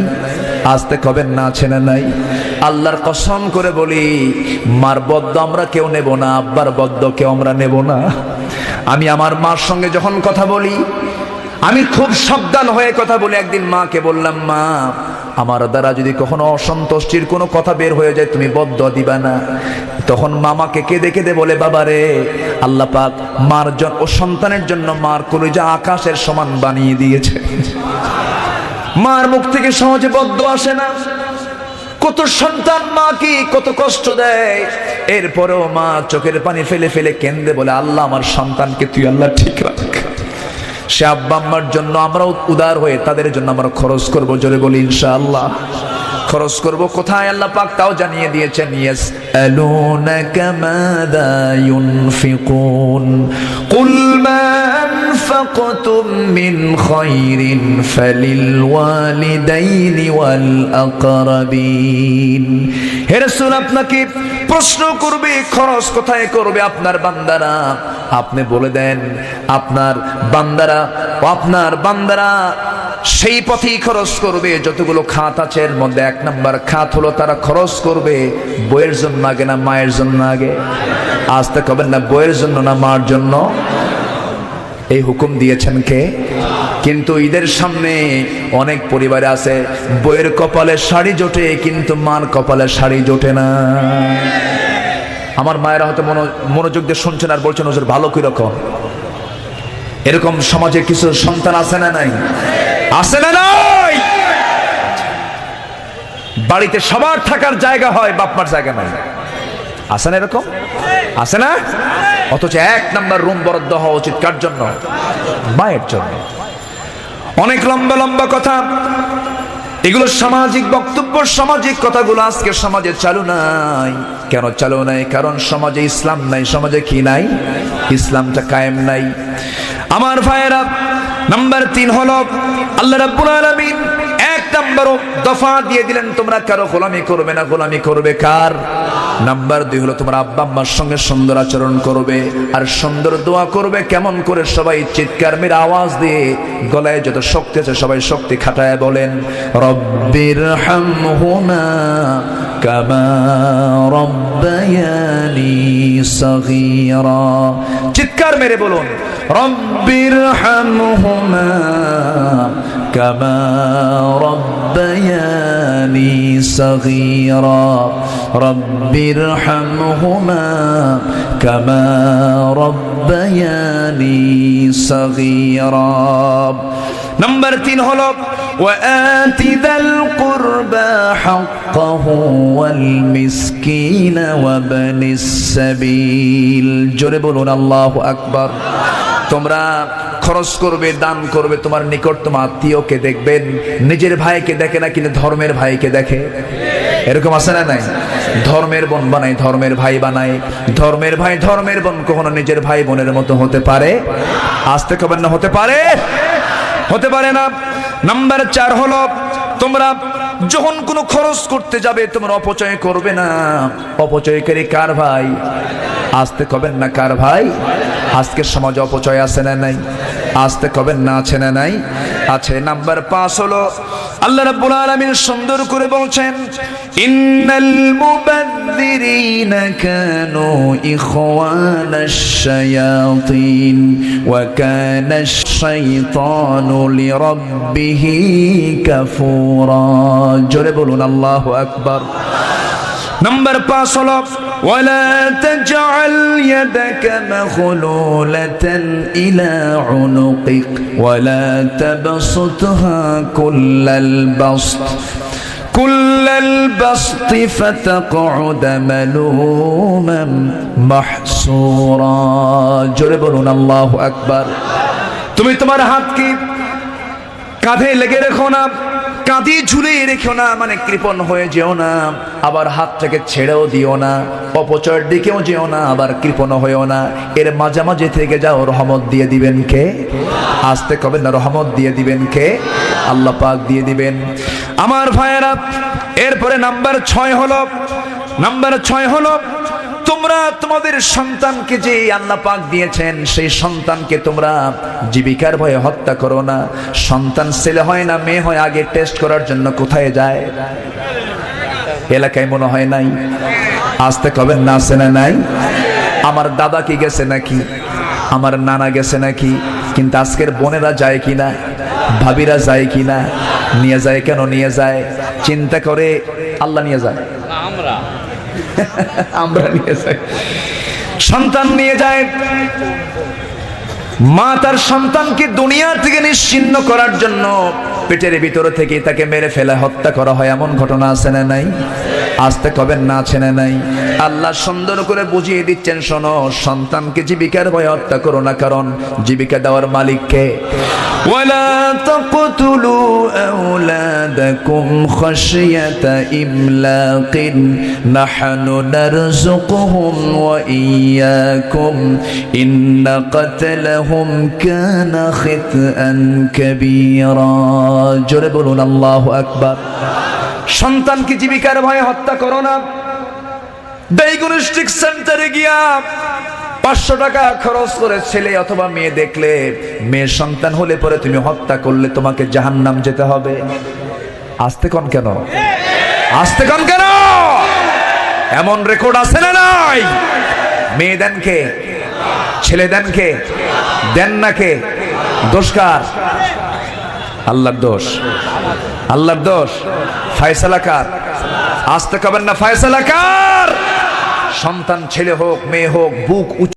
আসতে কবেন না, আছে না নাই? আল্লাহর কসম করে বলি, মার বদ্দ আমরা কেউ নেব না, আব্বার বদ্দ কেউ আমরা নেব না। আমি আমার মার সঙ্গে যখন কথা বলি, আমি খুব সাবধান হয়ে কথা বলি। একদিন মাকে বললাম, মা আমার দ্বারা যদি কখনো অসন্তুষ্টির কোনো কথা বের হয়ে যায়, তুমি বদ্দুয়া দিবা না। তখন মামাকে কেঁদে কেঁদে বলে, বাবা রে, আল্লাহ পাক মার জন্য ও সন্তানের জন্য মার কলিজা আকাশের সমান বানিয়ে দিয়েছে। মার মুখ থেকে সহজে বদ্দুয়া আসে না। কত সন্তান মাকে কত কষ্ট দেয়, এরপরেও মা চোখের পানি ফেলে ফেলে কেঁদে বলে, আল্লাহ আমার সন্তানকে তুই আল্লাহ ঠিক রাখ। সে আব্বা আম্মার জন্য আমরাও উদার হয়ে তাদের জন্য আমরা খরচ করবো, জোরে বলি ইনশাআল্লাহ। খরচ করব কোথায় আল্লাহ পাক তাও জানিয়ে দিয়েছেন, ইয়াসআলুনাকা মাযা ইউনফিকুন কুল মা আনফাকতুম মিন খায়রিন ফালিল ওয়ালিদাইনি ওয়াল আকরাবিন। হে রাসূল, আপনাকে প্রশ্ন করবে খরচ কোথায় করবে আপনার বান্দারা, আপনি বলে দেন আপনার বান্দারা সেই পথেই খরচ করবে যতগুলো খাত আছে। এর মধ্যে 1 নম্বর খাত হলো তারা খরচ করবে বইয়ের জন্য আগে না মায়ের জন্য আগে? আসতে কবেন না বইয়ের জন্য না মার জন্য? এই হুকুম দিয়েছেন কে? কিন্তু ঈদের সামনে অনেক পরিবারে আছে বইয়ের কপালে শাড়ি জোটে কিন্তু মার কপালে শাড়ি জোটে না। আমার মায়েরা হয়তো মনোযোগ দিয়ে শুনছেন আর বলছেন হুজুর ভালো কি রকম। এরকম সমাজে কিছু সন্তান আছে না নাই? আছে না নাই? বাড়িতে সবার থাকার জায়গা হয়, বাপমার জায়গা নাই। আছে না এরকম? আছে না? অথচ 1 নম্বর রুম বরাদ্দ হওয়া উচিত কার জন্য? মায়ের জন্য। অনেক লম্বা লম্বা কথা, এগুলো সামাজিক বক্তব্য, সামাজিক কথাগুলো আজকে সমাজে চালু নাই। কেন চালু নাই? কারণ সমাজে ইসলাম নাই। সমাজে কি নাই? ইসলামটা কায়েম নাই। আমার ভাইয়েরা, নাম্বার 3 হলো আল্লাহ রাব্বুল আলামিন 1 নম্বর দফা দিয়ে দিলেন, তোমরা কারো গোলামি করবে না। গোলামি করবে কার? নাম্বার 2 হলো তোমরা আব্বা আম্মার সঙ্গে সুন্দর আচরণ করবে আর সুন্দর দোয়া করবে। কেমন করে? সবাই চিৎকার মেরে আওয়াজ দিয়ে, গলায় যত শক্তি আছে সবাই শক্তি খাটায় বলেন, রব্বির হামহুমা কামা রব্বায়ানি সগীরা। চিৎকার মেরে বলুন, রব্বির হামহুমা কামা রব্বায়ানি সগীরা। রব্বির হামহুমা কামা রব্বায়ানি সগীরা। নাম্বার 3 হলো وآت ذا القربى حقه والمسكين وابن السبيل। জোরে বলুন আল্লাহু আকবার। তোমরা খরচ করবে, দান করবে, তোমার নিকটতম আত্মীয়কে দেখবেন। নিজের ভাইকে দেখে না কিন্তু ধর্মের ভাইকে দেখে। এরকম আছে না নাই? ধর্মের বোন বানাই, ধর্মের ভাই বানাই। ধর্মের ভাই ধর্মের বোন কখনো নিজের ভাই বোনের মতো হতে পারে? আসতে কবেন না, হতে পারে? হতে পারে না। নাম্বার 4 হলো তোমরা যখন কোনো খরচ করতে যাবে তোমরা অপচয় করবে না। অপচয়কারী কার ভাই? আসতে কবেন না কার ভাই? আজকের সমাজে অপচয় আছে না নাই? আসতে কবেন না আছে না নাই? আছে। নাম্বার 5 হলো আল্লাহ রাব্বুল আলামিন সুন্দর করে বলছেন, ইন্নাল মুবাযযিরিনা কানু ইখওয়ানাশ শায়াতিন ওয়া কানাশ শাইতানু লিরাব্বিহি কাফুরা। জোরে বলুন আল্লাহু আকবার। নাম্বার 5 হলো ওয়ালা তাজআল ইয়াদাকা মাগলুলাতান ইলা উনুকিক ওয়ালা তাবসুতহা কুল্লাল বাসতি ফাতাকউদ মালুমান মাহসুরা। জোরে বলুন আল্লাহু আকবার। তুমি তোমার হাতকে কাঁধে লেগে রেখো না, কাঁধে ঝুলিয়ে রেখো না, মানে কৃপণ হয়ে যেও না, আবার হাতটাকে ছেড়েও দিও না, অপচয়ের দিকেও যেও না, আবার কৃপণ হয়েও না। এর মাঝামাঝি থেকে যাও। রহমত দিয়ে দিবেন কে? আসতে কবেন না, রহমত দিয়ে দিবেন কে? আল্লাহ পাক দিয়ে দিবেন। আমার ভাইয়েরা, এরপরে নাম্বার 6 হলো তোমরা তোমাদের সন্তানকে যে আল্লাহ পাক দিয়েছেন সেই সন্তানকে তোমরা জীবিকার ভয়ে হত্যা করো না। সন্তান ছেলে হয় না মেয়ে হয় আগে টেস্ট করার জন্য কোথায় যায়? এলাকায় মনে হয় নাই? আসতে কবেন না আছে না নাই? আমার দাদা কি গেছে নাকি? আমার নানা গেছে নাকি? কিন্তু আজকের বোনেরা যায় কিনা? ভাবিরা যায় কিনা? নিয়ে যায় কেন নিয়ে যায়? চিন্তা করে আল্লাহ নিয়ে যায়? আমরা নিয়ে যাই। সন্তান নিয়ে যায়। মা তার সন্তানকে দুনিয়া থেকে নিশ্চিহ্ন করার জন্য পেটের ভিতরে থেকে তাকে মেরে ফেলে হত্যা করা হয়, এমন ঘটনা আছে না নাই? আসতে কবেন না আছে না নাই? আল্লাহ সুন্দর করে বুঝিয়ে দিচ্ছেন, শোনো, সন্তানকে জীবিকার ভয়ে হত্যা করো না, কারণ জীবিকা দেওয়ার মালিককে। ওয়ালা তাকতুলু আওলাদাকুম খাশিয়াতা ইমলাকিন নাহনু নারযুকুহুম ওয়া ইয়্যাকুম ইন্না কাতলাহুম কানা খিতআন কাবীরা। জোরে বলুন আল্লাহু আকবার। সন্তানকে জীবিকার ভয়ে হত্যা করো না। ডায়াগনস্টিক সেন্টারে গিয়া 500 টাকা খরচ করে ছেলে অথবা মেয়ে দেখলে, মেয়ে সন্তান হলে পরে তুমি হত্যা করলে তোমাকে জাহান্নাম যেতে হবে। আসতে কোন কেন? আসতে কোন কেন? এমন রেকর্ড আছে না নাই? মেয়ে দেন কে? ছেলে দেন কে? দেন না কে? দোষ কার? আল্লাহর দোষ। আল্লাহর দোষ। ফয়সালা কার? আসতে কবেন না, ফয়সালা কার? সন্তান ছেলে হোক মেয়ে হোক, বুক